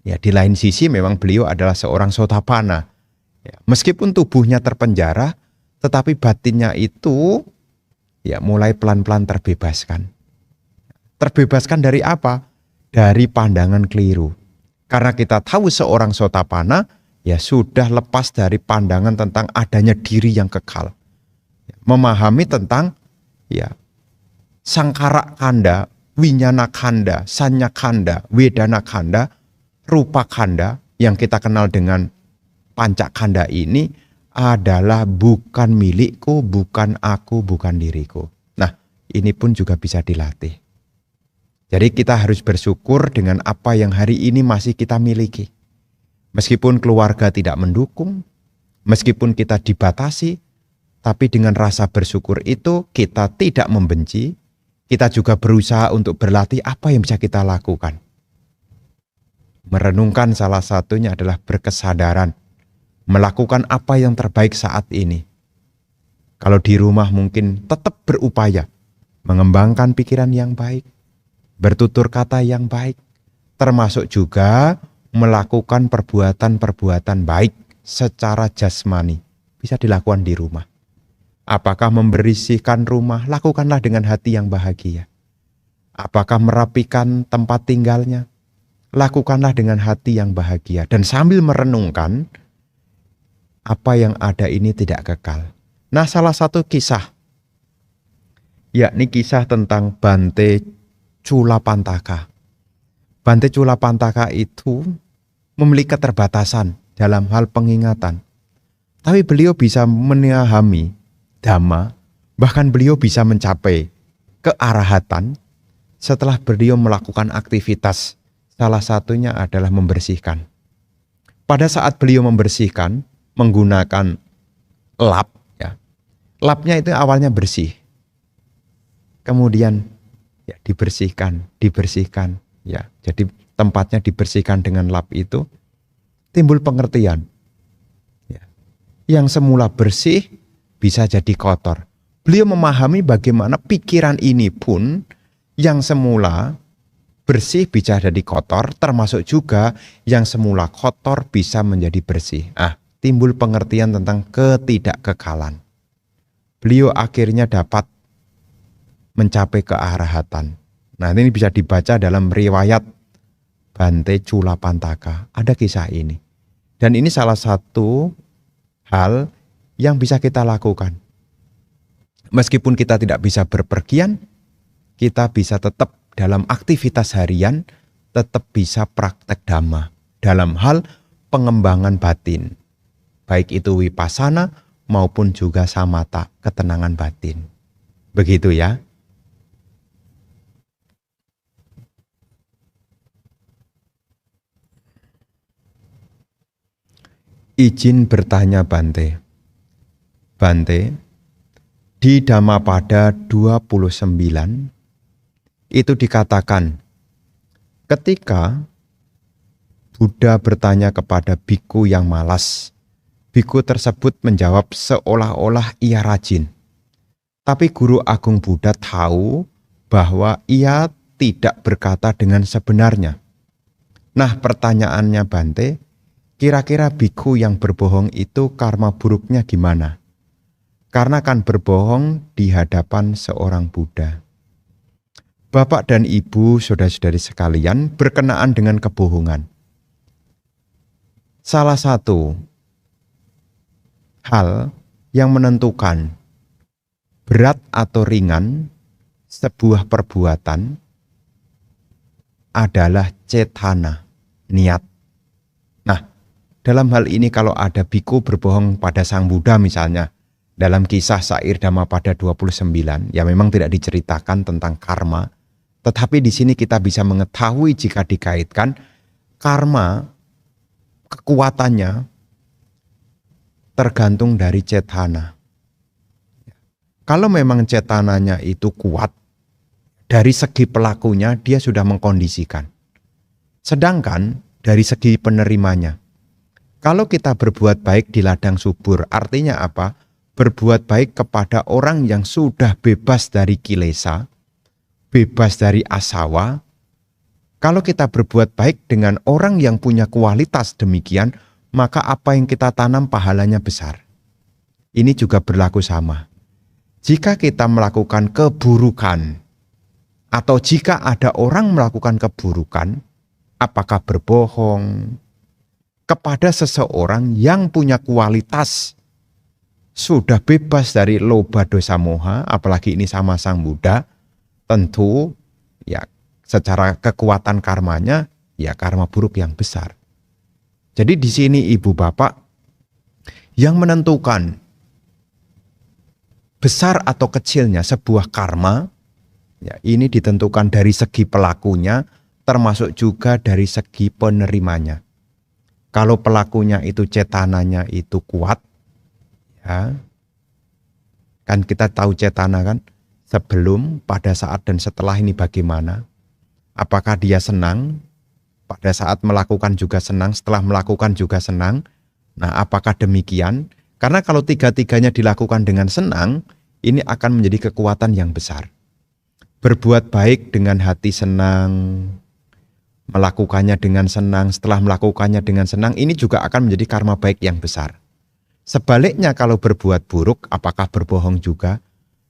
Ya, di lain sisi memang beliau adalah seorang Sotapanna. Ya, meskipun tubuhnya terpenjara, tetapi batinnya itu ya mulai pelan-pelan terbebaskan. Terbebaskan dari apa? Dari pandangan keliru. Karena kita tahu seorang Sotapanna ya sudah lepas dari pandangan tentang adanya diri yang kekal. Memahami tentang ya sangkara khanda, winyana khanda, sanya khanda, wedana khanda, rupa khanda yang kita kenal dengan panca khanda ini adalah bukan milikku, bukan aku, bukan diriku. Nah, ini pun juga bisa dilatih. Jadi kita harus bersyukur dengan apa yang hari ini masih kita miliki. Meskipun keluarga tidak mendukung, Meskipun kita dibatasi, tapi dengan rasa bersyukur itu kita tidak membenci, kita juga berusaha untuk berlatih apa yang bisa kita lakukan. Merenungkan salah satunya adalah berkesadaran, melakukan apa yang terbaik saat ini. Kalau di rumah mungkin tetap berupaya, mengembangkan pikiran yang baik, bertutur kata yang baik, termasuk juga melakukan perbuatan-perbuatan baik secara jasmani. Bisa dilakukan di rumah. Apakah membersihkan rumah? Lakukanlah dengan hati yang bahagia. Apakah merapikan tempat tinggalnya? Lakukanlah dengan hati yang bahagia. Dan sambil merenungkan, apa yang ada ini tidak kekal. Nah, salah satu kisah, yakni kisah tentang Bante Culapantaka. Bante Culapantaka itu memiliki keterbatasan dalam hal pengingatan. Tapi beliau bisa memahami Dhamma, bahkan beliau bisa mencapai kearahatan setelah beliau melakukan aktivitas. Salah satunya adalah membersihkan. Pada saat beliau membersihkan menggunakan lap, ya, lapnya itu awalnya bersih. Kemudian ya dibersihkan, ya. Jadi tempatnya dibersihkan dengan lap itu, timbul pengertian. Ya. Yang semula bersih bisa jadi kotor. Beliau memahami bagaimana pikiran ini pun yang semula bersih bisa jadi kotor, termasuk juga yang semula kotor bisa menjadi bersih. Timbul pengertian tentang ketidakkekalan. Beliau akhirnya dapat mencapai kearahatan. Nah, ini bisa dibaca dalam riwayat Bante Culapantaka. Ada kisah ini. Dan ini salah satu hal yang bisa kita lakukan. Meskipun kita tidak bisa berpergian, kita bisa tetap dalam aktivitas harian, tetap bisa praktek Dhamma dalam hal pengembangan batin. Baik itu vipassana maupun juga samatha, ketenangan batin. Begitu ya. Izin bertanya Bante. Bante, di Dhammapada 29 itu dikatakan ketika Buddha bertanya kepada biku yang malas, biku tersebut menjawab seolah-olah ia rajin. Tapi Guru Agung Buddha tahu bahwa ia tidak berkata dengan sebenarnya. Nah, pertanyaannya Bante, kira-kira biku yang berbohong itu karma buruknya gimana? Karena kan berbohong di hadapan seorang Buddha. Bapak dan Ibu, saudara-saudari sekalian, berkenaan dengan kebohongan. Salah satu hal yang menentukan berat atau ringan sebuah perbuatan adalah cetana, niat. Nah, dalam hal ini kalau ada biku berbohong pada Sang Buddha misalnya, dalam kisah Syair Dhammapada 29, ya memang tidak diceritakan tentang karma, tetapi di sini kita bisa mengetahui jika dikaitkan karma, kekuatannya tergantung dari cetana. Kalau memang cetananya itu kuat, dari segi pelakunya dia sudah mengkondisikan. Sedangkan dari segi penerimanya, kalau kita berbuat baik di ladang subur, artinya apa? Berbuat baik kepada orang yang sudah bebas dari kilesa, bebas dari asawa. Kalau kita berbuat baik dengan orang yang punya kualitas demikian, maka apa yang kita tanam pahalanya besar. Ini juga berlaku sama. Jika kita melakukan keburukan, atau jika ada orang melakukan keburukan, apakah berbohong kepada seseorang yang punya kualitas sudah bebas dari loba dosa moha, apalagi ini sama Sang Buddha, tentu ya secara kekuatan karmanya ya karma buruk yang besar. Jadi di sini Ibu Bapak yang menentukan besar atau kecilnya sebuah karma, ya ini ditentukan dari segi pelakunya, termasuk juga dari segi penerimanya. Kalau pelakunya itu cetananya itu kuat, Ya. Kan kita tahu cetana kan, sebelum, pada saat, dan setelah ini bagaimana. Apakah dia senang, pada saat melakukan juga senang, setelah melakukan juga senang. Nah, apakah demikian? Karena kalau tiga-tiganya dilakukan dengan senang, ini akan menjadi kekuatan yang besar. Berbuat baik dengan hati senang, melakukannya dengan senang, setelah melakukannya dengan senang, ini juga akan menjadi karma baik yang besar. Sebaliknya kalau berbuat buruk, apakah berbohong juga?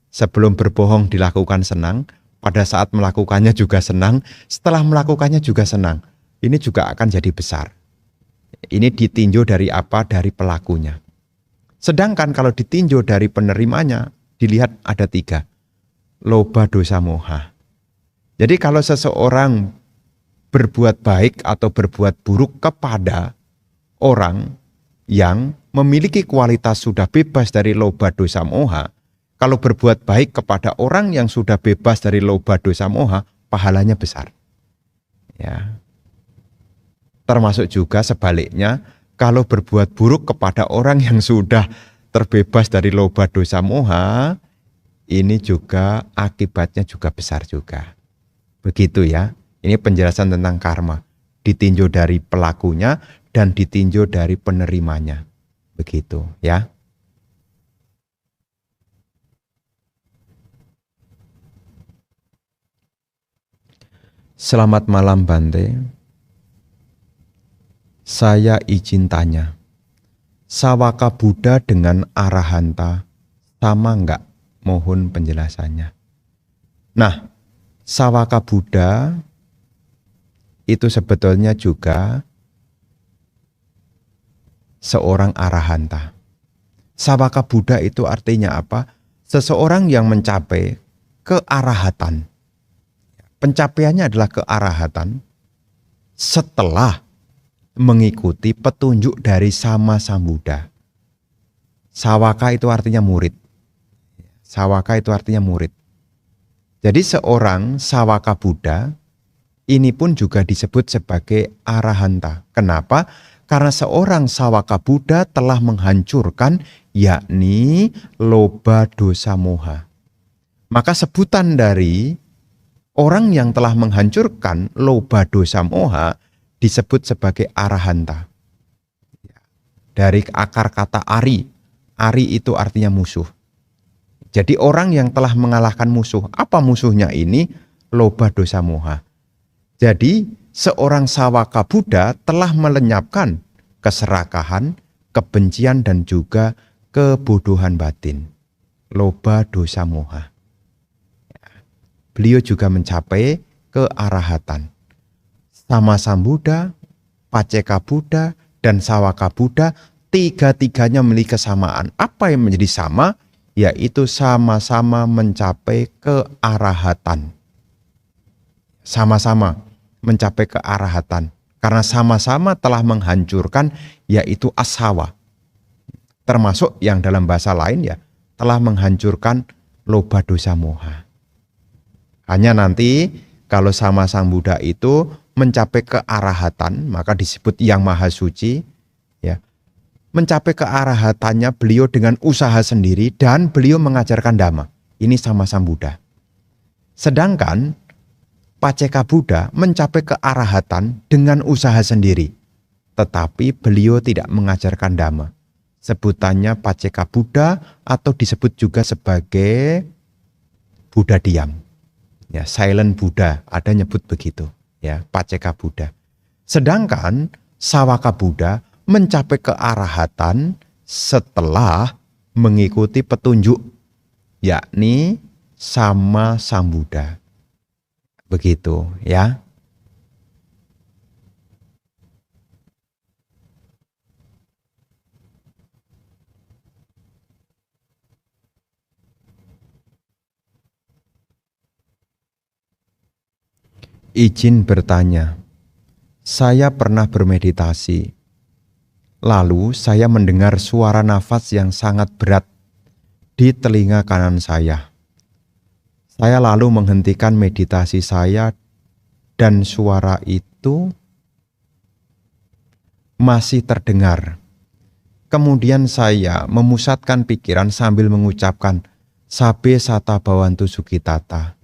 Sebelum berbohong dilakukan senang, pada saat melakukannya juga senang, setelah melakukannya juga senang. Ini juga akan jadi besar. Ini ditinjau dari apa? Dari pelakunya. Sedangkan kalau ditinjau dari penerimanya, dilihat ada 3. Loba, dosa, moha. Jadi kalau seseorang berbuat baik atau berbuat buruk kepada orang yang memiliki kualitas sudah bebas dari loba, dosa, moha, kalau berbuat baik kepada orang yang sudah bebas dari loba, dosa, moha, pahalanya besar. Ya. Termasuk juga sebaliknya, kalau berbuat buruk kepada orang yang sudah terbebas dari loba, dosa, moha, ini juga akibatnya juga besar juga. Begitu ya. Ini penjelasan tentang karma. Ditinjau dari pelakunya dan ditinjau dari penerimanya. Begitu ya. Selamat malam Bante. Saya izin tanya. Sawaka Buddha dengan Arahanta sama enggak? Mohon penjelasannya. Nah, Sawaka Buddha itu sebetulnya juga seorang Arahanta. Sawaka Buddha itu artinya apa? Seseorang yang mencapai kearahatan. Pencapaiannya adalah kearahatan setelah mengikuti petunjuk dari Sama Sambuddha. Sawaka itu artinya murid. Sawaka itu artinya murid. Jadi seorang Sawaka Buddha ini pun juga disebut sebagai Arahanta. Kenapa? Karena seorang Sawaka Buddha telah menghancurkan yakni loba, dosa, moha. Maka sebutan dari orang yang telah menghancurkan loba, dosa, moha disebut sebagai Arahanta. Dari akar kata ari. Ari itu artinya musuh. Jadi orang yang telah mengalahkan musuh. Apa musuhnya ini? Loba, dosa, moha. Jadi seorang Sawaka Buddha telah melenyapkan keserakahan, kebencian, dan juga kebodohan batin. Loba, dosa, moha. Beliau juga mencapai kearahatan. Sama Sambuddha, Paceka Buddha, dan Sawaka Buddha, tiga-tiganya memiliki kesamaan. Apa yang menjadi sama? Yaitu sama-sama mencapai kearahatan. Sama-sama mencapai kearahatan. Karena sama-sama telah menghancurkan yaitu asawa. Termasuk yang dalam bahasa lain ya, telah menghancurkan loba, dosa, moha. Hanya nanti kalau Sama Sambuddha itu mencapai kearahatan, maka disebut yang maha suci. Ya. Mencapai kearahatannya beliau dengan usaha sendiri dan beliau mengajarkan dhamma. Ini Sama Sambuddha. Sedangkan Paceka Buddha mencapai kearahatan dengan usaha sendiri. Tetapi beliau tidak mengajarkan dhamma. Sebutannya Paceka Buddha atau disebut juga sebagai Buddha diam. Ya, silent Buddha, ada nyebut begitu. Ya, Paceka Buddha. Sedangkan Sawaka Buddha mencapai kearahatan setelah mengikuti petunjuk, yakni Sama Sambuddha. Begitu ya. Izin bertanya, saya pernah bermeditasi. Lalu saya mendengar suara nafas yang sangat berat di telinga kanan saya. Saya lalu menghentikan meditasi saya dan suara itu masih terdengar. Kemudian saya memusatkan pikiran sambil mengucapkan Sabe Sata Bawantu Sukitata.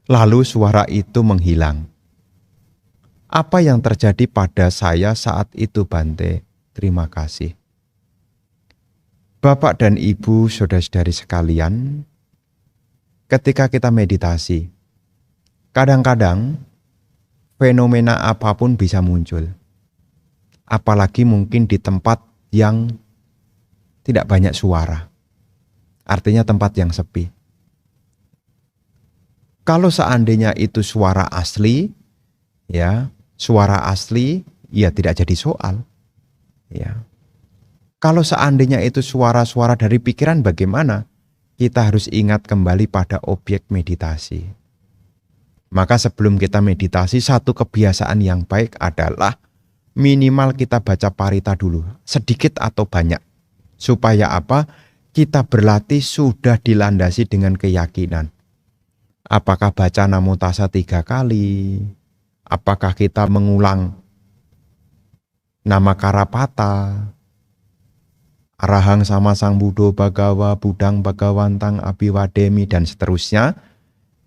Lalu suara itu menghilang. Apa yang terjadi pada saya saat itu, Bante? Terima kasih. Bapak dan Ibu, saudara-saudari sekalian, ketika kita meditasi, kadang-kadang fenomena apapun bisa muncul. Apalagi mungkin di tempat yang tidak banyak suara. Artinya tempat yang sepi. Kalau seandainya itu suara asli, ya, suara asli, ya tidak jadi soal. Ya. Kalau seandainya itu suara-suara dari pikiran, bagaimana? Kita harus ingat kembali pada objek meditasi. Maka sebelum kita meditasi, satu kebiasaan yang baik adalah minimal kita baca parita dulu, sedikit atau banyak. Supaya apa? Kita berlatih sudah dilandasi dengan keyakinan. Apakah baca Namo Tassa 3 kali? Apakah kita mengulang nama Karapata, Arahang Sama Sang Buddho Bhagawa Budang Bhagawantang Abhiwademi dan seterusnya,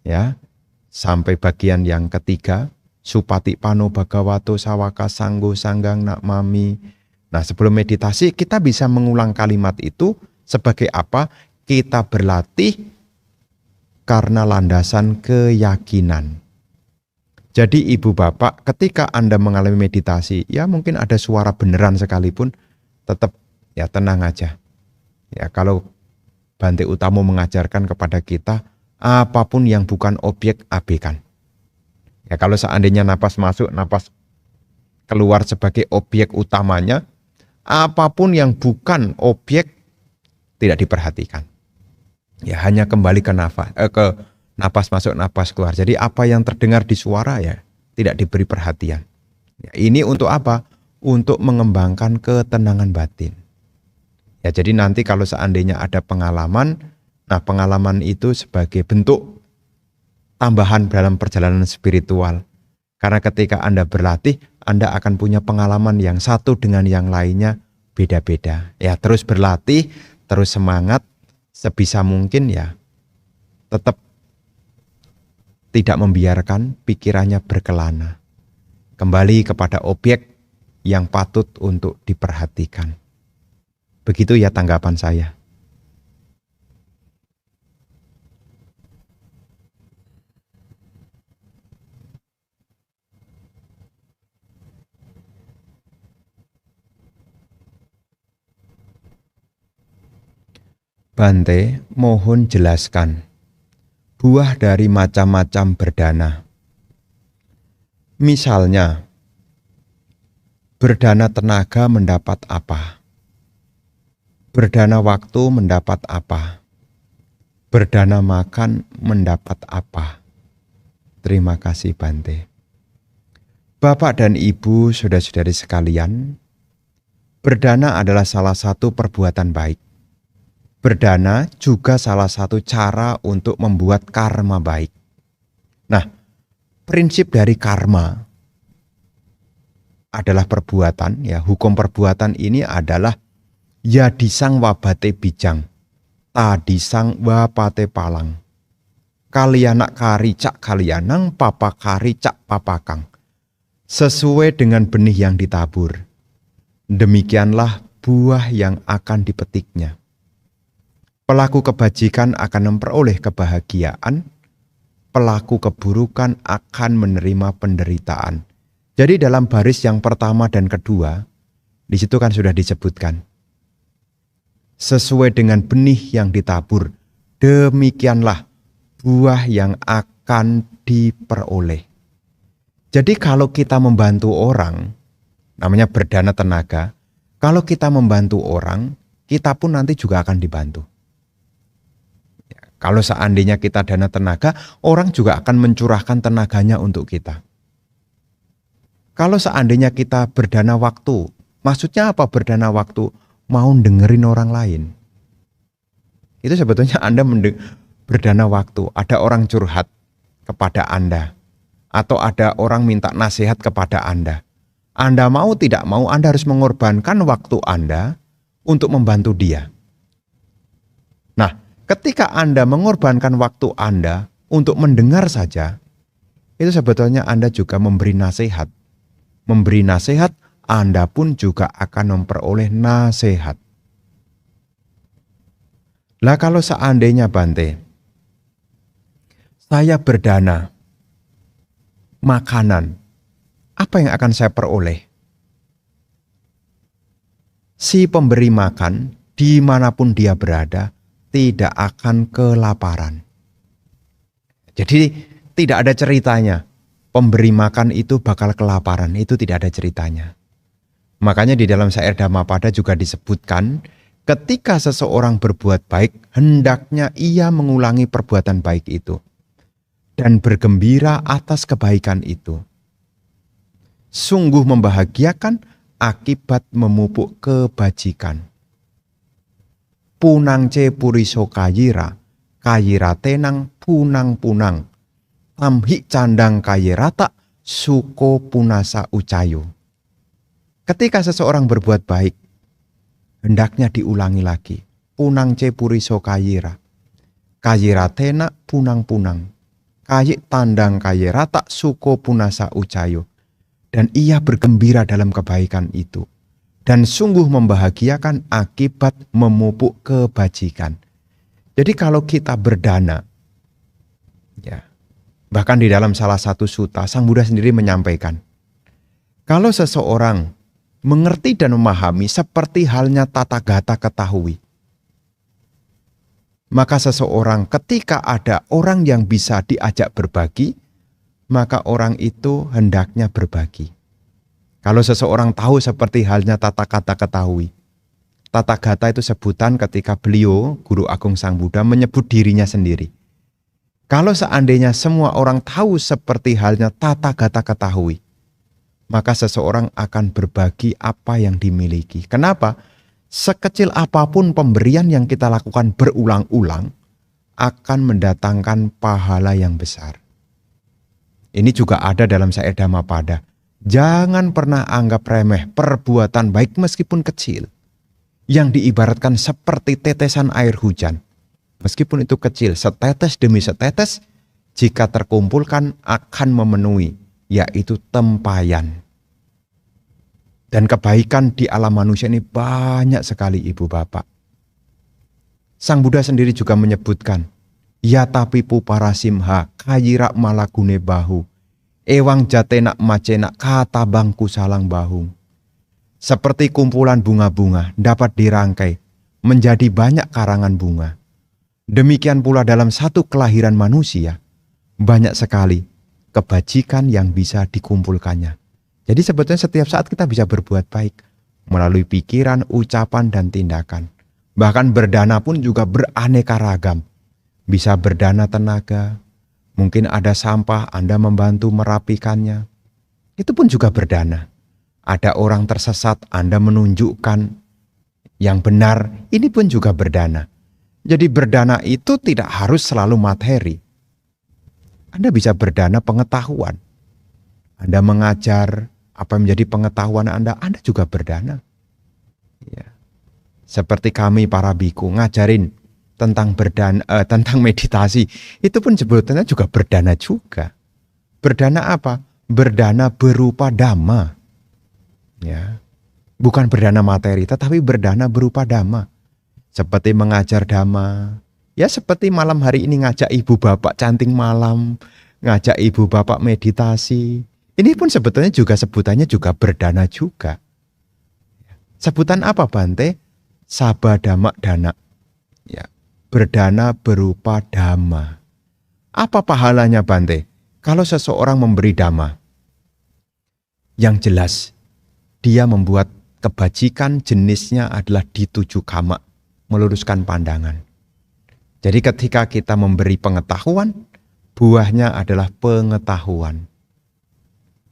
ya, sampai bagian yang ketiga, Supati Pano Bhagavato Sawaka Sanggo Sanggang Nakmami. Nah, sebelum meditasi kita bisa mengulang kalimat itu sebagai apa? Kita berlatih karena landasan keyakinan. Jadi ibu bapak, ketika Anda mengalami meditasi, ya mungkin ada suara beneran sekalipun, tetap ya tenang aja. Ya kalau Bante Utamo mengajarkan kepada kita, apapun yang bukan objek abaikan. Ya kalau seandainya napas masuk, napas keluar sebagai objek utamanya, apapun yang bukan objek tidak diperhatikan. Ya hanya kembali ke napas masuk, napas keluar. Jadi apa yang terdengar di suara ya tidak diberi perhatian. Ya, ini untuk apa? Untuk mengembangkan ketenangan batin. Ya jadi nanti kalau seandainya ada pengalaman, nah pengalaman itu sebagai bentuk tambahan dalam perjalanan spiritual. Karena ketika Anda berlatih, Anda akan punya pengalaman yang satu dengan yang lainnya beda-beda. Ya terus berlatih, terus semangat, sebisa mungkin ya tetap tidak membiarkan pikirannya berkelana. Kembali kepada objek yang patut untuk diperhatikan. Begitu ya tanggapan saya. Bante, mohon jelaskan buah dari macam-macam berdana. Misalnya, berdana tenaga mendapat apa? Berdana waktu mendapat apa? Berdana makan mendapat apa? Terima kasih Bante. Bapak dan Ibu, saudara-saudari sekalian, berdana adalah salah satu perbuatan baik. Berdana juga salah satu cara untuk membuat karma baik. Nah, prinsip dari karma adalah perbuatan, ya. Hukum perbuatan ini adalah yadisang wabate bijang, tadisang wapate palang. Kalianak kari cak kalianang, papa kari cak papakang. Sesuai dengan benih yang ditabur, demikianlah buah yang akan dipetiknya. Pelaku kebajikan akan memperoleh kebahagiaan, pelaku keburukan akan menerima penderitaan. Jadi dalam baris yang pertama dan kedua, di situ kan sudah disebutkan. Sesuai dengan benih yang ditabur, demikianlah buah yang akan diperoleh. Jadi kalau kita membantu orang, namanya berdana tenaga, kalau kita membantu orang, kita pun nanti juga akan dibantu. Kalau seandainya kita dana tenaga, orang juga akan mencurahkan tenaganya untuk kita. Kalau seandainya kita berdana waktu, maksudnya apa berdana waktu? Mau dengerin orang lain. Itu sebetulnya Anda berdana waktu. Ada orang curhat kepada Anda. Atau ada orang minta nasihat kepada Anda. Anda mau tidak mau, Anda harus mengorbankan waktu Anda untuk membantu dia. Nah, ketika Anda mengorbankan waktu Anda untuk mendengar saja, itu sebetulnya Anda juga memberi nasihat. Memberi nasihat, Anda pun juga akan memperoleh nasihat. Lah kalau seandainya Bante, saya berdana makanan, apa yang akan saya peroleh? Si pemberi makan, dimanapun dia berada, tidak akan kelaparan. Jadi tidak ada ceritanya, pemberi makan itu bakal kelaparan, itu tidak ada ceritanya. Makanya di dalam syair Dhammapada juga disebutkan, ketika seseorang berbuat baik, hendaknya ia mengulangi perbuatan baik itu dan bergembira atas kebaikan itu. Sungguh membahagiakan akibat memupuk kebajikan. Punangce puriso kayira, kayira tenang punang-punang. Tamhi candang kayirata, suko punasa ucayo. Ketika seseorang berbuat baik, hendaknya diulangi lagi. Punangce puriso kayira, kayira tenak punang-punang. Kayik tandang kayirata, suko punasa ucayo. Dan ia bergembira dalam kebaikan itu. Dan sungguh membahagiakan akibat memupuk kebajikan. Jadi kalau kita berdana, ya, bahkan di dalam salah satu sutta, Sang Buddha sendiri menyampaikan, kalau seseorang mengerti dan memahami seperti halnya Tathagata ketahui, maka seseorang ketika ada orang yang bisa diajak berbagi, maka orang itu hendaknya berbagi. Kalau seseorang tahu seperti halnya Tathagata ketahui. Tathagata itu sebutan ketika beliau, Guru Agung Sang Buddha, menyebut dirinya sendiri. Kalau seandainya semua orang tahu seperti halnya Tathagata ketahui, maka seseorang akan berbagi apa yang dimiliki. Kenapa? Sekecil apapun pemberian yang kita lakukan berulang-ulang akan mendatangkan pahala yang besar. Ini juga ada dalam syair Dhammapada. Jangan pernah anggap remeh perbuatan baik meskipun kecil, yang diibaratkan seperti tetesan air hujan. Meskipun itu kecil, setetes demi setetes, jika terkumpulkan akan memenuhi, yaitu tempayan. Dan kebaikan di alam manusia ini banyak sekali Ibu Bapak. Sang Buddha sendiri juga menyebutkan, Yatapipu parasimha kayira malagune bahu, ewang jatenak macenak katabang kusalang bahu. Seperti kumpulan bunga-bunga dapat dirangkai menjadi banyak karangan bunga. Demikian pula dalam satu kelahiran manusia, banyak sekali kebajikan yang bisa dikumpulkannya. Jadi sebetulnya setiap saat kita bisa berbuat baik melalui pikiran, ucapan, dan tindakan. Bahkan berdana pun juga beraneka ragam. Bisa berdana tenaga, mungkin ada sampah, Anda membantu merapikannya. Itu pun juga berdana. Ada orang tersesat, Anda menunjukkan yang benar, ini pun juga berdana. Jadi berdana itu tidak harus selalu materi. Anda bisa berdana pengetahuan. Anda mengajar apa yang menjadi pengetahuan Anda juga berdana. Ya. Seperti kami para biku ngajarin tentang tentang meditasi, itu pun sebetulnya juga berdana juga. Berdana apa? Berdana berupa dhamma. Ya. Bukan berdana materi, tetapi berdana berupa dhamma. Seperti mengajar dhamma. Ya seperti malam hari ini ngajak ibu bapak canting malam, ngajak ibu bapak meditasi. Ini pun sebetulnya juga sebutannya juga berdana juga. Sebutan apa Bante? Sabadama dana. Ya. Berdana berupa dhamma. Apa pahalanya Bante? Kalau seseorang memberi dhamma, yang jelas dia membuat kebajikan jenisnya adalah di 7 kama, meluruskan pandangan. Jadi ketika kita memberi pengetahuan, buahnya adalah pengetahuan.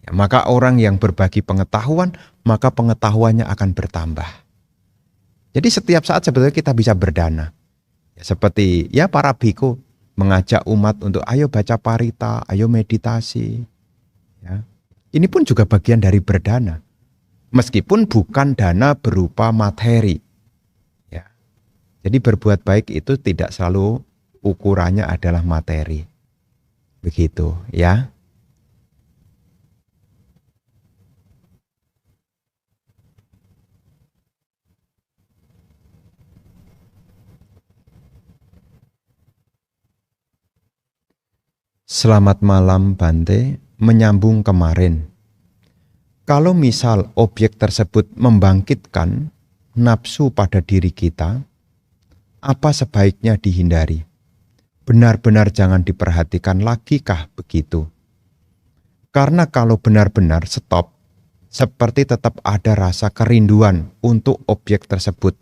Ya, maka orang yang berbagi pengetahuan, maka pengetahuannya akan bertambah. Jadi setiap saat sebetulnya kita bisa berdana. Seperti ya para biku mengajak umat untuk ayo baca parita, ayo meditasi. Ya. Ini pun juga bagian dari berdana. Meskipun bukan dana berupa materi. Jadi berbuat baik itu tidak selalu ukurannya adalah materi. Begitu ya. Selamat malam Bante, menyambung kemarin. Kalau misal objek tersebut membangkitkan nafsu pada diri kita, apa sebaiknya dihindari? Benar-benar jangan diperhatikan lagi kah begitu? Karena kalau benar-benar stop, seperti tetap ada rasa kerinduan untuk objek tersebut.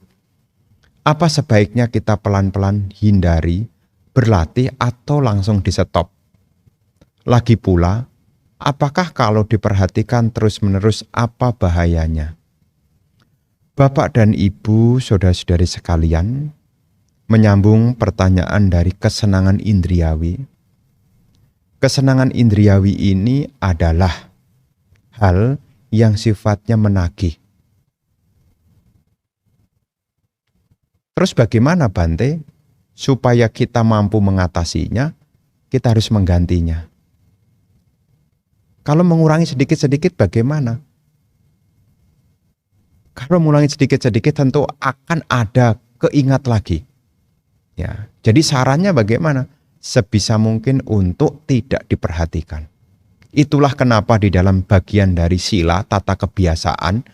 Apa sebaiknya kita pelan-pelan hindari, berlatih atau langsung di stop? Lagi pula, apakah kalau diperhatikan terus-menerus apa bahayanya? Bapak dan Ibu, saudara-saudari sekalian, menyambung pertanyaan dari kesenangan indriawi. Kesenangan indriawi ini adalah hal yang sifatnya menagih. Terus bagaimana Bante? Supaya kita mampu mengatasinya, kita harus menggantinya. Kalau mengurangi sedikit-sedikit bagaimana? Kalau mengurangi sedikit-sedikit tentu akan ada keingat lagi. Ya, jadi sarannya bagaimana? Sebisa mungkin untuk tidak diperhatikan. Itulah kenapa di dalam bagian dari sila tata kebiasaan,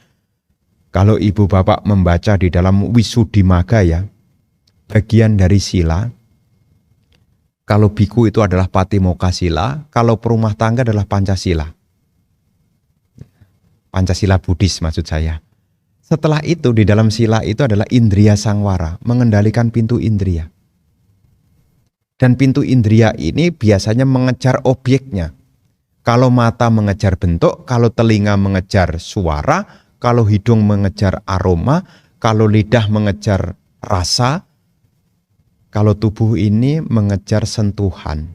kalau ibu bapak membaca di dalam Wisuddhimagga ya, bagian dari sila, kalau biku itu adalah Patimokkha sila, kalau perumah tangga adalah Pancasila. Pancasila Buddhis maksud saya. Setelah itu di dalam sila itu adalah indriya sangwara, mengendalikan pintu indriya. Dan pintu indriya ini biasanya mengejar objeknya. Kalau mata mengejar bentuk, kalau telinga mengejar suara, kalau hidung mengejar aroma, kalau lidah mengejar rasa, kalau tubuh ini mengejar sentuhan.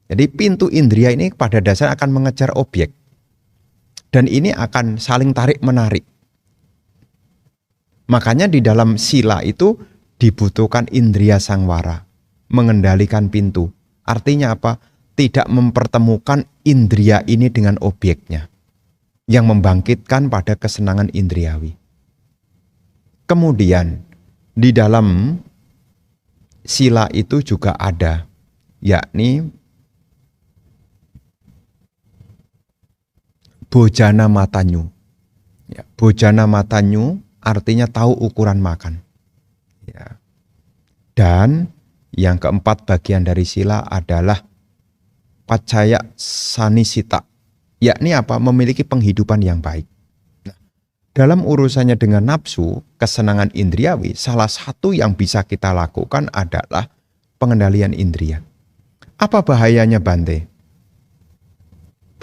Jadi pintu indriya ini pada dasarnya akan mengejar objek. Dan ini akan saling tarik-menarik. Makanya di dalam sila itu dibutuhkan indriya sangwara, mengendalikan pintu. Artinya apa? Tidak mempertemukan indriya ini dengan objeknya, yang membangkitkan pada kesenangan indriawi. Kemudian di dalam sila itu juga ada, yakni bojana matanyu. Ya, bojana matanyu artinya tahu ukuran makan. Ya. Dan yang keempat bagian dari sila adalah pacaya sanisita, yakni apa? Memiliki penghidupan yang baik. Nah, dalam urusannya dengan nafsu, kesenangan indriawi, salah satu yang bisa kita lakukan adalah pengendalian indriya. Apa bahayanya Bante?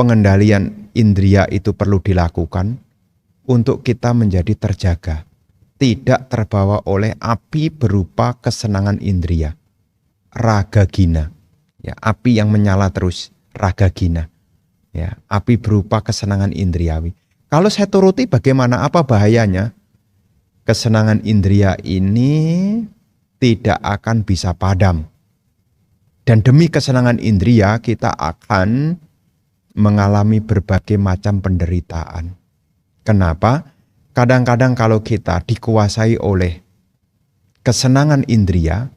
Pengendalian indriya itu perlu dilakukan untuk kita menjadi terjaga, tidak terbawa oleh api berupa kesenangan indriya, raga gina. Ya, api yang menyala terus, raga gina. Ya, api berupa kesenangan indriawi. Kalau saya turuti bagaimana, apa bahayanya? Kesenangan indriya ini tidak akan bisa padam. Dan demi kesenangan indriya kita akan mengalami berbagai macam penderitaan. Kenapa? Kadang-kadang kalau kita dikuasai oleh kesenangan indriya,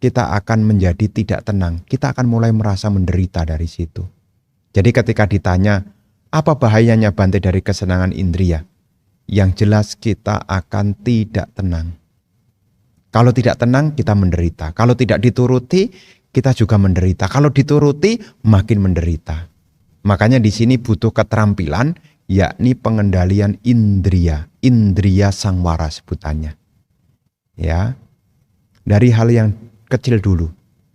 kita akan menjadi tidak tenang. Kita akan mulai merasa menderita dari situ. Jadi ketika ditanya, apa bahayanya Bante dari kesenangan indriya? Yang jelas kita akan tidak tenang. Kalau tidak tenang, kita menderita. Kalau tidak dituruti, kita juga menderita. Kalau dituruti, makin menderita. Makanya di sini butuh keterampilan, yakni pengendalian indriya. Indriya sangwara sebutannya. Ya, dari hal yang kecil dulu,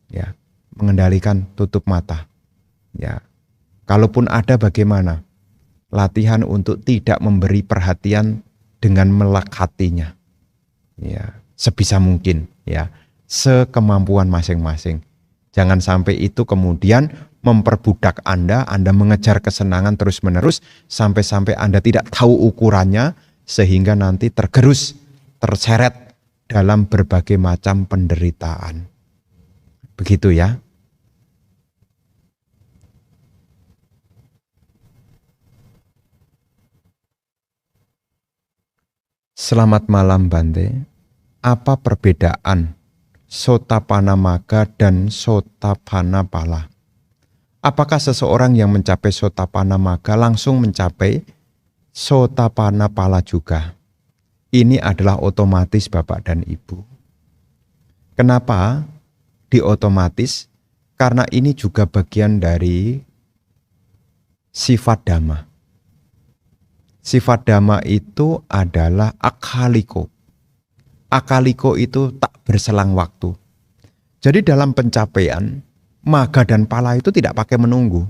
ya, mengendalikan tutup mata, ya. Kalaupun ada bagaimana, latihan untuk tidak memberi perhatian dengan melekatinya, ya, sebisa mungkin, ya, sekemampuan masing-masing. Jangan sampai itu kemudian memperbudak Anda mengejar kesenangan terus-menerus sampai-sampai Anda tidak tahu ukurannya sehingga nanti tergerus, terseret dalam berbagai macam penderitaan. Begitu ya. Selamat malam Bante. Apa perbedaan Sotapanna Magga dan Sotapanna Pala? Apakah seseorang yang mencapai Sotapanna Magga langsung mencapai Sotapanna Pala juga? Ini adalah otomatis Bapak dan Ibu. Kenapa diotomatis? Karena ini juga bagian dari sifat dhamma. Sifat dhamma itu adalah akhaliko. Akaliko itu tak berselang waktu. Jadi dalam pencapaian, magga dan pala itu tidak pakai menunggu.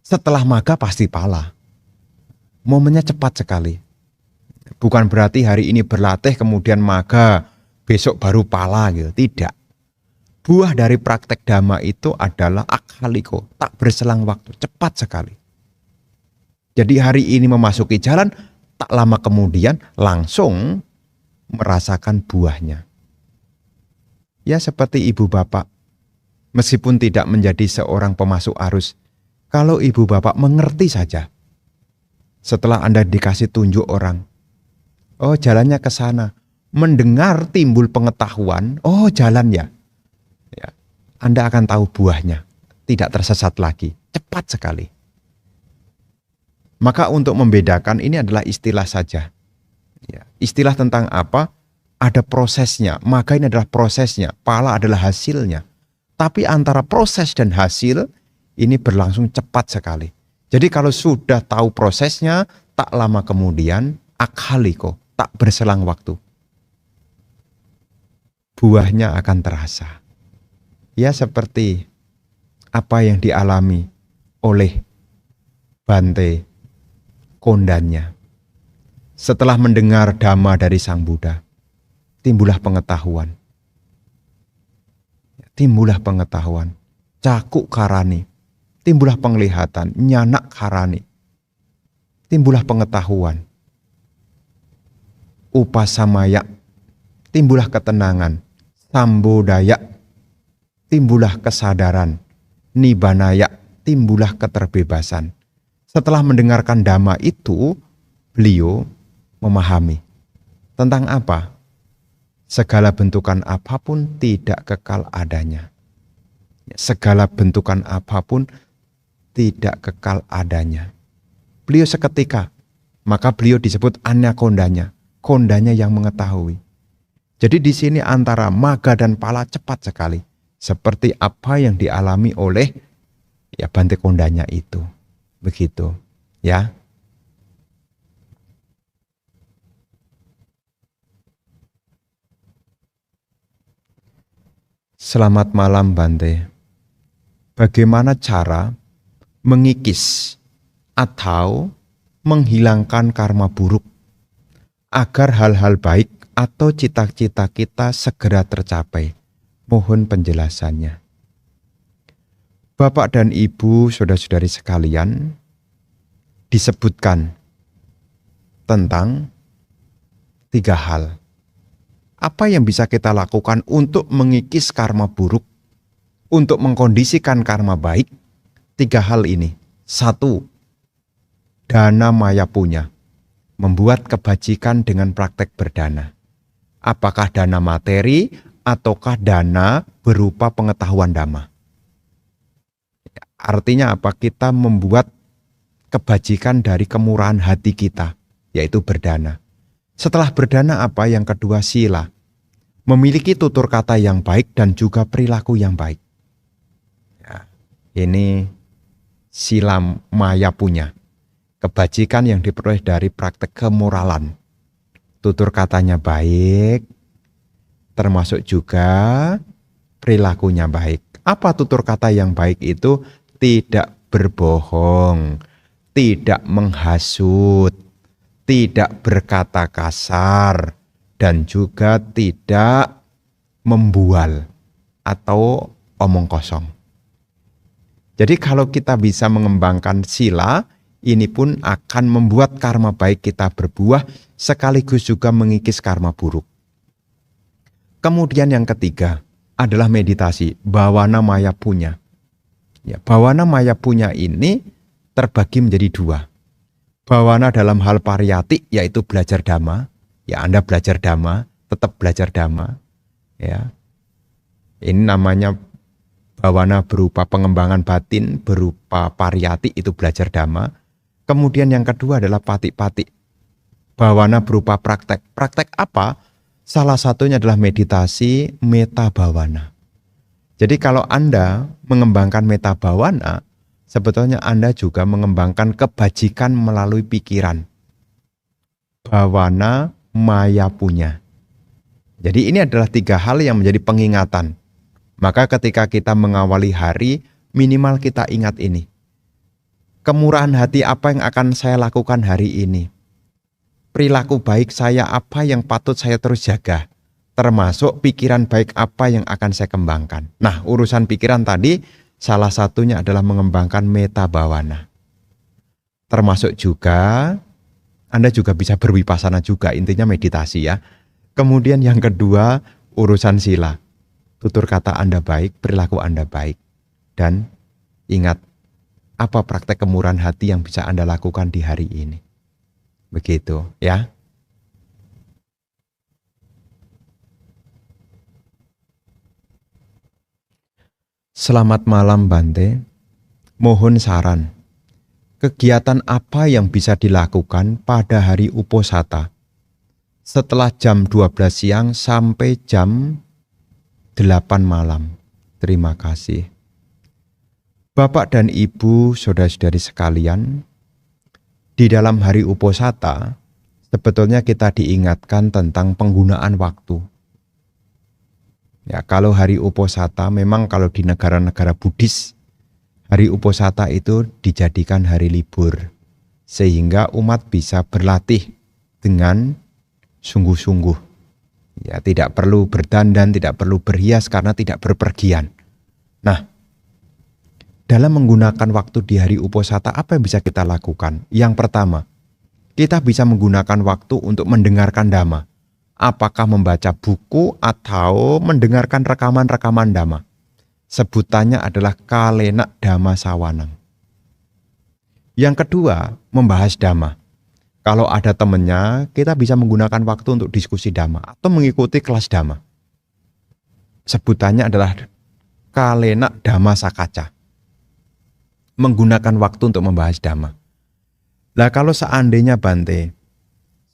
Setelah magga pasti pala. Momennya cepat sekali. Bukan berarti hari ini berlatih kemudian magga, besok baru pala gitu. Tidak. Buah dari praktek dhamma itu adalah akhaliko. Tak berselang waktu, cepat sekali. Jadi hari ini memasuki jalan, tak lama kemudian langsung merasakan buahnya. Ya seperti ibu bapak, meskipun tidak menjadi seorang pemasuk arus, kalau ibu bapak mengerti saja, setelah Anda dikasih tunjuk orang, oh jalannya ke sana, mendengar timbul pengetahuan, oh jalan ya, Anda akan tahu buahnya, tidak tersesat lagi, cepat sekali. Maka untuk membedakan ini adalah istilah saja. Ya, istilah tentang apa? Ada prosesnya. Maka ini adalah prosesnya. Pala adalah hasilnya. Tapi antara proses dan hasil ini berlangsung cepat sekali. Jadi kalau sudah tahu prosesnya, tak lama kemudian akhaliko, tak berselang waktu. Buahnya akan terasa. Ya seperti apa yang dialami oleh Bante Kondannya. Setelah mendengar dhamma dari Sang Buddha, timbullah pengetahuan. Timbullah pengetahuan. Cakuk karani. Timbullah penglihatan. Nyanak karani. Timbullah pengetahuan. Upasamaya. Timbullah ketenangan. Sambodaya. Timbullah kesadaran. Nibbanaya. Timbullah keterbebasan. Setelah mendengarkan dhamma itu, beliau memahami tentang apa? Segala bentukan apapun tidak kekal adanya. Segala bentukan apapun tidak kekal adanya. Beliau seketika, maka beliau disebut Anya Kondanya, kondanya yang mengetahui. Jadi di sini antara magga dan pala cepat sekali, seperti apa yang dialami oleh Bante Kondanya itu. Begitu, ya. Selamat malam Bante. Bagaimana cara mengikis atau menghilangkan karma buruk agar hal-hal baik atau cita-cita kita segera tercapai? Mohon penjelasannya. Bapak dan Ibu, saudara-saudari sekalian, disebutkan tentang 3 hal. Apa yang bisa kita lakukan untuk mengikis karma buruk, untuk mengkondisikan karma baik? 3 hal ini. 1. Dana maya punya. Membuat kebajikan dengan praktek berdana. Apakah dana materi ataukah dana berupa pengetahuan dhamma? Artinya apa? Kita membuat kebajikan dari kemurahan hati kita, yaitu berdana. Setelah berdana apa? Yang kedua, sila. Memiliki tutur kata yang baik dan juga perilaku yang baik. Ya, ini sila maya punya. Kebajikan yang diperoleh dari praktek kemoralan. Tutur katanya baik, termasuk juga perilakunya baik. Apa tutur kata yang baik itu? Tidak berbohong, tidak menghasut, tidak berkata kasar, dan juga tidak membual atau omong kosong. Jadi kalau kita bisa mengembangkan sila, ini pun akan membuat karma baik kita berbuah sekaligus juga mengikis karma buruk. Kemudian yang ketiga adalah meditasi, bawana maya punya. Ya, bawana maya punya ini terbagi menjadi dua. Bawana dalam hal pariyati, yaitu belajar dhamma. Ya, Anda belajar dhamma, tetap belajar dhamma. Ya, ini namanya bawana berupa pengembangan batin, berupa pariyati, itu belajar dhamma. Kemudian yang kedua adalah pati-pati. Bawana berupa praktek. Praktek apa? Salah satunya adalah meditasi meta bawana. Jadi kalau Anda mengembangkan meta bawana, sebetulnya Anda juga mengembangkan kebajikan melalui pikiran. Bawana maya punya. Jadi ini adalah 3 hal yang menjadi pengingatan. Maka ketika kita mengawali hari, minimal kita ingat ini. Kemurahan hati apa yang akan saya lakukan hari ini? Perilaku baik saya apa yang patut saya terus jaga? Termasuk pikiran baik apa yang akan saya kembangkan. Nah, urusan pikiran tadi salah satunya adalah mengembangkan meta bawana. Termasuk juga Anda juga bisa berwipasana juga, intinya meditasi ya. Kemudian yang kedua, urusan sila. Tutur kata Anda baik, perilaku Anda baik. Dan ingat, apa praktek kemurahan hati yang bisa Anda lakukan di hari ini. Begitu ya. Selamat malam Bante. Mohon saran. Kegiatan apa yang bisa dilakukan pada hari Uposatha setelah jam 12 siang sampai jam 8 malam? Terima kasih. Bapak dan Ibu, saudara-saudari sekalian, di dalam hari Uposatha, sebetulnya kita diingatkan tentang penggunaan waktu. Ya, kalau hari Uposatha, memang kalau di negara-negara Buddhis, hari Uposatha itu dijadikan hari libur. Sehingga umat bisa berlatih dengan sungguh-sungguh. Ya, tidak perlu berdandan, tidak perlu berhias karena tidak berpergian. Nah, dalam menggunakan waktu di hari Uposatha, apa yang bisa kita lakukan? Yang pertama, kita bisa menggunakan waktu untuk mendengarkan dhamma. Apakah membaca buku atau mendengarkan rekaman-rekaman dhamma. Sebutannya adalah kalena dhamma sawanang. Yang kedua, membahas dhamma. Kalau ada temannya, kita bisa menggunakan waktu untuk diskusi dhamma atau mengikuti kelas dhamma. Sebutannya adalah kalena dhamma sakaca. Menggunakan waktu untuk membahas dhamma. Nah, kalau seandainya Bante,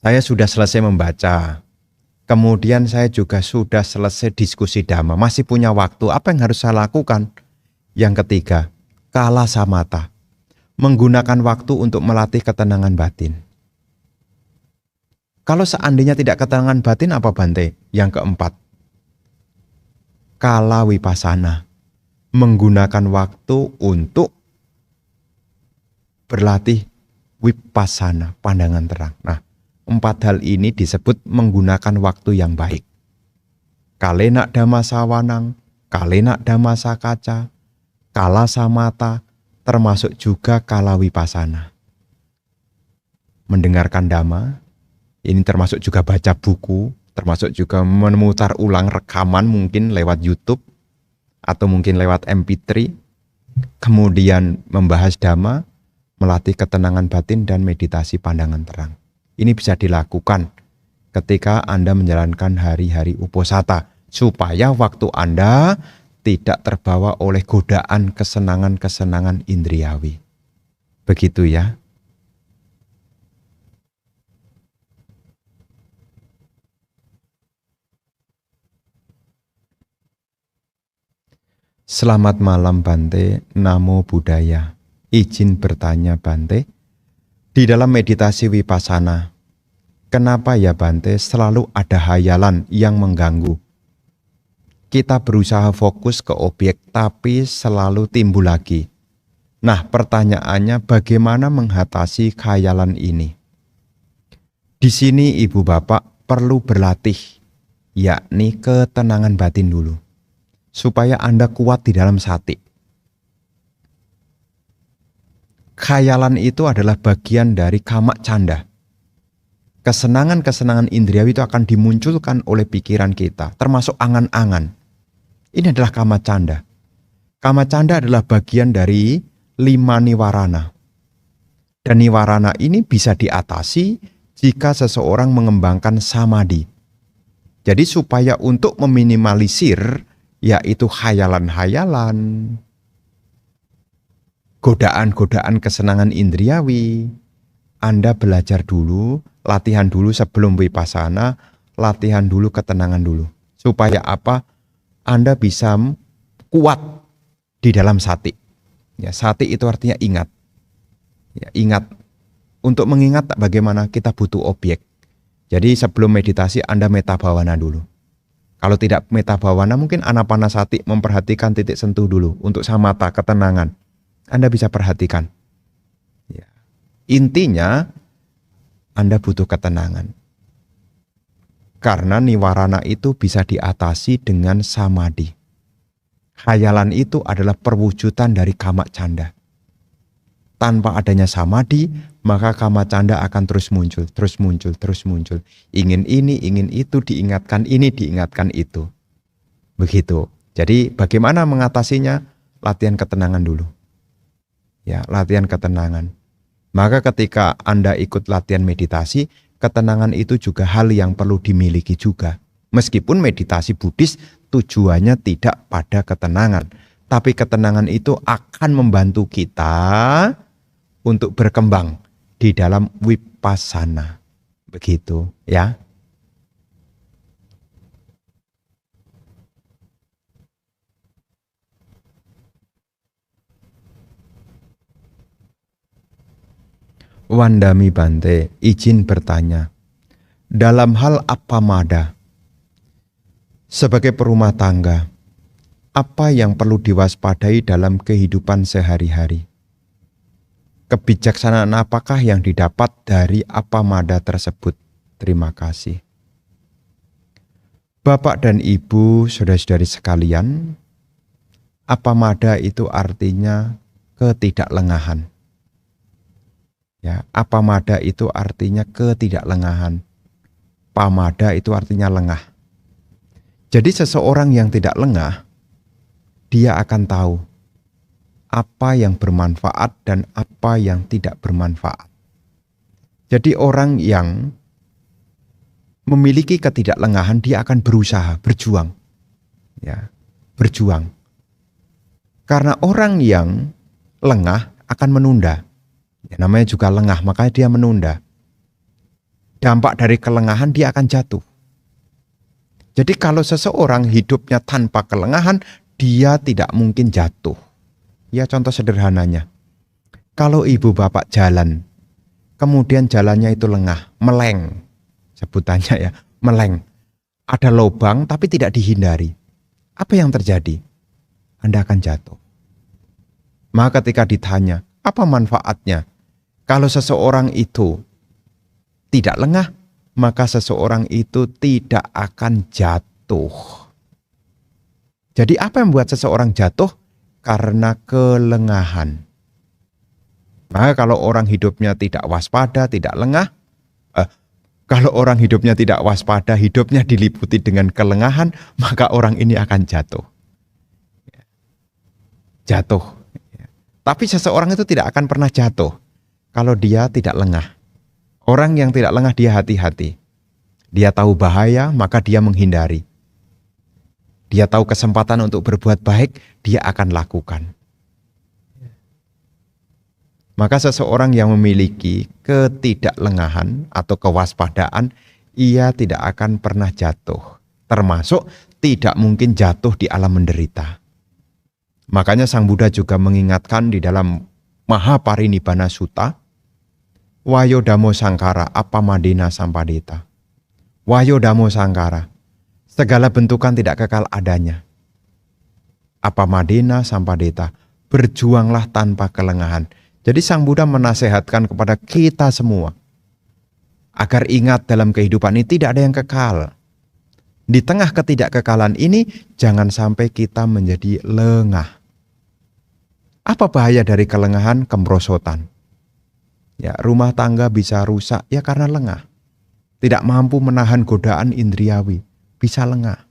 saya sudah selesai membaca, kemudian saya juga sudah selesai diskusi dhamma, masih punya waktu, apa yang harus saya lakukan? Yang ketiga, kala samata, menggunakan waktu untuk melatih ketenangan batin. Kalau seandainya tidak ketenangan batin, apa Bante? Yang keempat, kala wipasana, menggunakan waktu untuk berlatih wipasana, pandangan terang. Nah, 4 hal ini disebut menggunakan waktu yang baik. Kalena dhamma sawanang, kalena dhamma sakaca, kala samata, termasuk juga kala wipasana. Mendengarkan dhamma, ini termasuk juga baca buku, termasuk juga memutar ulang rekaman mungkin lewat YouTube atau mungkin lewat MP3. Kemudian membahas dhamma, melatih ketenangan batin dan meditasi pandangan terang. Ini bisa dilakukan ketika Anda menjalankan hari-hari Uposatha, supaya waktu Anda tidak terbawa oleh godaan kesenangan-kesenangan indriawi. Begitu ya. Selamat malam Bante, Namo Buddhaya. Izin bertanya Bante, di dalam meditasi wipasana, kenapa ya Bante selalu ada hayalan yang mengganggu? Kita berusaha fokus ke objek tapi selalu timbul lagi. Nah, pertanyaannya bagaimana mengatasi khayalan ini? Di sini Ibu Bapak perlu berlatih, yakni ketenangan batin dulu, supaya Anda kuat di dalam sati. Khayalan itu adalah bagian dari kama canda. Kesenangan-kesenangan indriawi itu akan dimunculkan oleh pikiran kita, termasuk angan-angan. Ini adalah kama canda. Kama canda adalah bagian dari 5 niwarana. Dan niwarana ini bisa diatasi jika seseorang mengembangkan samadhi. Jadi supaya untuk meminimalisir yaitu hayalan-hayalan, godaan-godaan kesenangan indriawi, Anda belajar dulu, latihan dulu sebelum vipassana, latihan dulu ketenangan dulu. Supaya apa? Anda bisa kuat di dalam sati. Ya, sati itu artinya ingat. Ya, ingat. Untuk mengingat bagaimana kita butuh objek. Jadi sebelum meditasi Anda meta bhavana dulu. Kalau tidak meta bhavana mungkin anapanasati, memperhatikan titik sentuh dulu untuk samatha, ketenangan. Anda bisa perhatikan. Ya. Intinya Anda butuh ketenangan. Karena niwarana itu bisa diatasi dengan samadhi. Khayalan itu adalah perwujudan dari kama canda. Tanpa adanya samadhi, maka kama canda akan terus muncul, terus muncul, terus muncul. Ingin ini, ingin itu, diingatkan ini, diingatkan itu. Begitu. Jadi bagaimana mengatasinya? Latihan ketenangan dulu. Ya, latihan ketenangan. Maka ketika Anda ikut latihan meditasi, ketenangan itu juga hal yang perlu dimiliki juga. Meskipun meditasi Buddhis tujuannya tidak pada ketenangan. Tapi ketenangan itu akan membantu kita untuk berkembang di dalam vipassana. Begitu ya. Wandami Bante, izin bertanya. Dalam hal appamada, sebagai perumah tangga, apa yang perlu diwaspadai dalam kehidupan sehari-hari? Kebijaksanaan apakah yang didapat dari appamada tersebut? Terima kasih. Bapak dan Ibu, saudara-saudari sekalian, appamada itu artinya ketidaklengahan. Ya, appamada itu artinya ketidaklengahan. Pamada itu artinya lengah. Jadi seseorang yang tidak lengah, dia akan tahu apa yang bermanfaat dan apa yang tidak bermanfaat. Jadi orang yang memiliki ketidaklengahan, dia akan berusaha, berjuang. Ya, berjuang. Karena orang yang lengah akan menunda. Ya, namanya juga lengah, makanya dia menunda. Dampak dari kelengahan dia akan jatuh. Jadi kalau seseorang hidupnya tanpa kelengahan, dia tidak mungkin jatuh. Ya, contoh sederhananya. Kalau ibu bapak jalan, kemudian jalannya itu lengah, meleng. Sebutannya ya, meleng. Ada lubang tapi tidak dihindari. Apa yang terjadi? Anda akan jatuh. Maka ketika ditanya, apa manfaatnya? Kalau seseorang itu tidak lengah, maka seseorang itu tidak akan jatuh. Jadi apa yang membuat seseorang jatuh? Karena kelengahan. Maka kalau orang hidupnya tidak waspada, tidak lengah, kalau orang hidupnya tidak waspada, hidupnya diliputi dengan kelengahan, maka orang ini akan jatuh. Jatuh. Tapi seseorang itu tidak akan pernah jatuh kalau dia tidak lengah. Orang yang tidak lengah dia hati-hati. Dia tahu bahaya, maka dia menghindari. Dia tahu kesempatan untuk berbuat baik, dia akan lakukan. Maka seseorang yang memiliki ketidaklengahan atau kewaspadaan, ia tidak akan pernah jatuh. Termasuk tidak mungkin jatuh di alam menderita. Makanya Sang Buddha juga mengingatkan di dalam Mahaparinibbana Sutta, Wayo Dhammo Sangkara Appamadena Sampadeta. Wayo Dhammo Sangkara, segala bentukan tidak kekal adanya. Appamadena Sampadeta, berjuanglah tanpa kelengahan. Jadi Sang Buddha menasehatkan kepada kita semua agar ingat dalam kehidupan ini tidak ada yang kekal. Di tengah ketidakkekalan ini jangan sampai kita menjadi lengah. Apa bahaya dari kelengahan? Kemerosotan. Ya, rumah tangga bisa rusak ya karena lengah. tidak mampu menahan godaan indriawi, bisa lengah.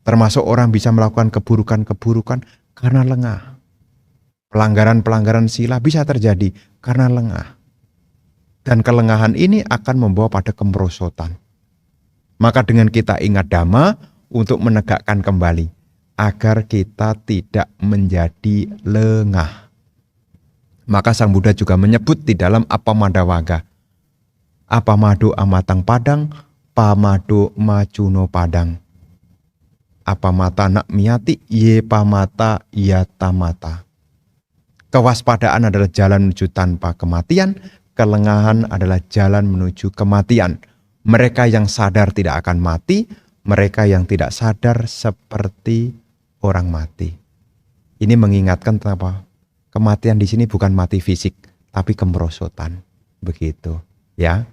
Termasuk orang bisa melakukan keburukan-keburukan karena lengah. Pelanggaran-pelanggaran sila bisa terjadi karena lengah. Dan kelengahan ini akan membawa pada kemerosotan. Maka dengan kita ingat Dhamma untuk menegakkan kembali, agar kita tidak menjadi lengah. Maka Sang Buddha juga menyebut di dalam Apamadawaga, Apamado amatang padang, pamado macuno padang. Apamata nak miyati, ye pamata yatamata. Kewaspadaan adalah jalan menuju tanpa kematian, kelengahan adalah jalan menuju kematian. Mereka yang sadar tidak akan mati, mereka yang tidak sadar seperti orang mati. Ini mengingatkan tentang kematian di sini bukan mati fisik, tapi kemerosotan. Begitu, ya.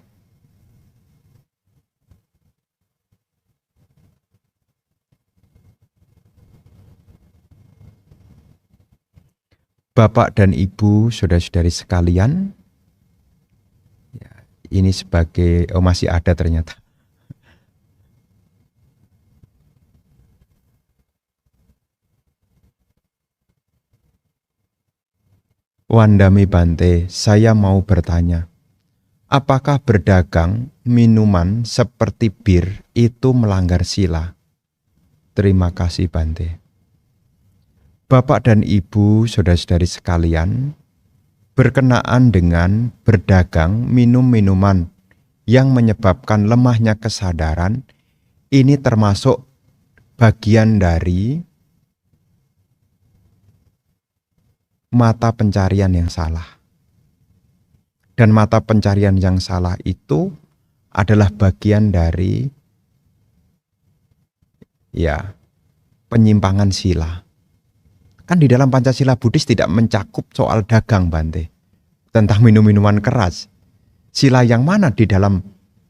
Bapak dan Ibu, saudara-saudari sekalian, ya, ini sebagai, masih ada ternyata. Wandami Bante, saya mau bertanya, apakah berdagang minuman seperti bir itu melanggar sila? Terima kasih Bante. Bapak dan Ibu, saudara-saudari sekalian, berkenaan dengan berdagang minum-minuman yang menyebabkan lemahnya kesadaran, ini termasuk bagian dari mata pencarian yang salah. Dan mata pencarian yang salah itu adalah bagian dari penyimpangan sila. Kan di dalam Pancasila Buddhis tidak mencakup soal dagang Bante, tentang minum-minuman keras. Sila yang mana di dalam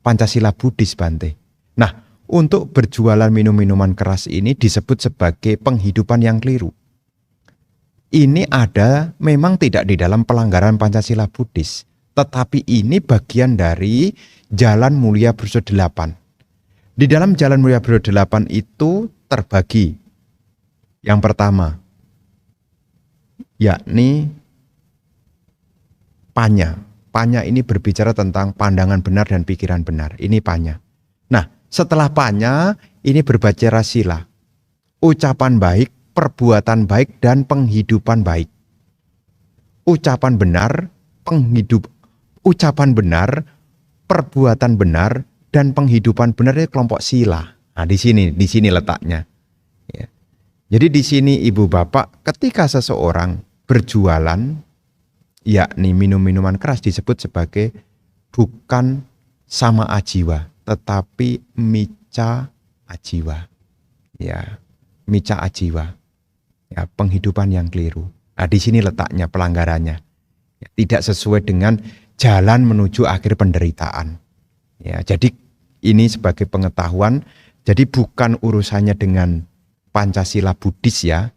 Pancasila Buddhis Bante? Nah, untuk berjualan minum-minuman keras ini disebut sebagai penghidupan yang keliru. Ini ada memang tidak di dalam pelanggaran Pancasila Buddhis, tetapi ini bagian dari Jalan Mulia Burusa 8. Di dalam Jalan Mulia Burusa 8 itu terbagi. Yang pertama, yakni panya. Panya ini berbicara tentang pandangan benar dan pikiran benar. Ini panya. Nah, setelah panya, ini berbicara sila. Ucapan baik, perbuatan baik, dan penghidupan baik. Ucapan benar, ucapan benar, perbuatan benar, dan penghidupan benar itu kelompok sila. Nah, di sini letaknya. Ya. Jadi di sini Ibu Bapak, ketika seseorang berjualan, yakni minum-minuman keras disebut sebagai bukan sama ajiwa, tetapi mica ajiwa. Ya, mica ajiwa. Ya, penghidupan yang keliru. Nah, di sini letaknya pelanggarannya. Ya, tidak sesuai dengan jalan menuju akhir penderitaan. Ya, jadi ini sebagai pengetahuan, jadi bukan urusannya dengan Pancasila Buddhis ya,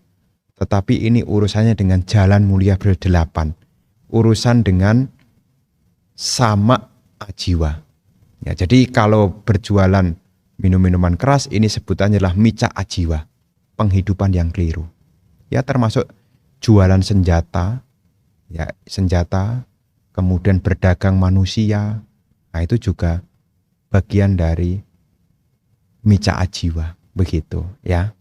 tetapi ini urusannya dengan Jalan Mulia Burusa 8. Urusan dengan sama ajiwa. Ya, jadi kalau berjualan minum-minuman keras ini sebutannya adalah mica ajiwa, penghidupan yang keliru. Ya, termasuk jualan senjata, ya senjata, kemudian berdagang manusia. Nah, itu juga bagian dari mica ajiwa, begitu ya.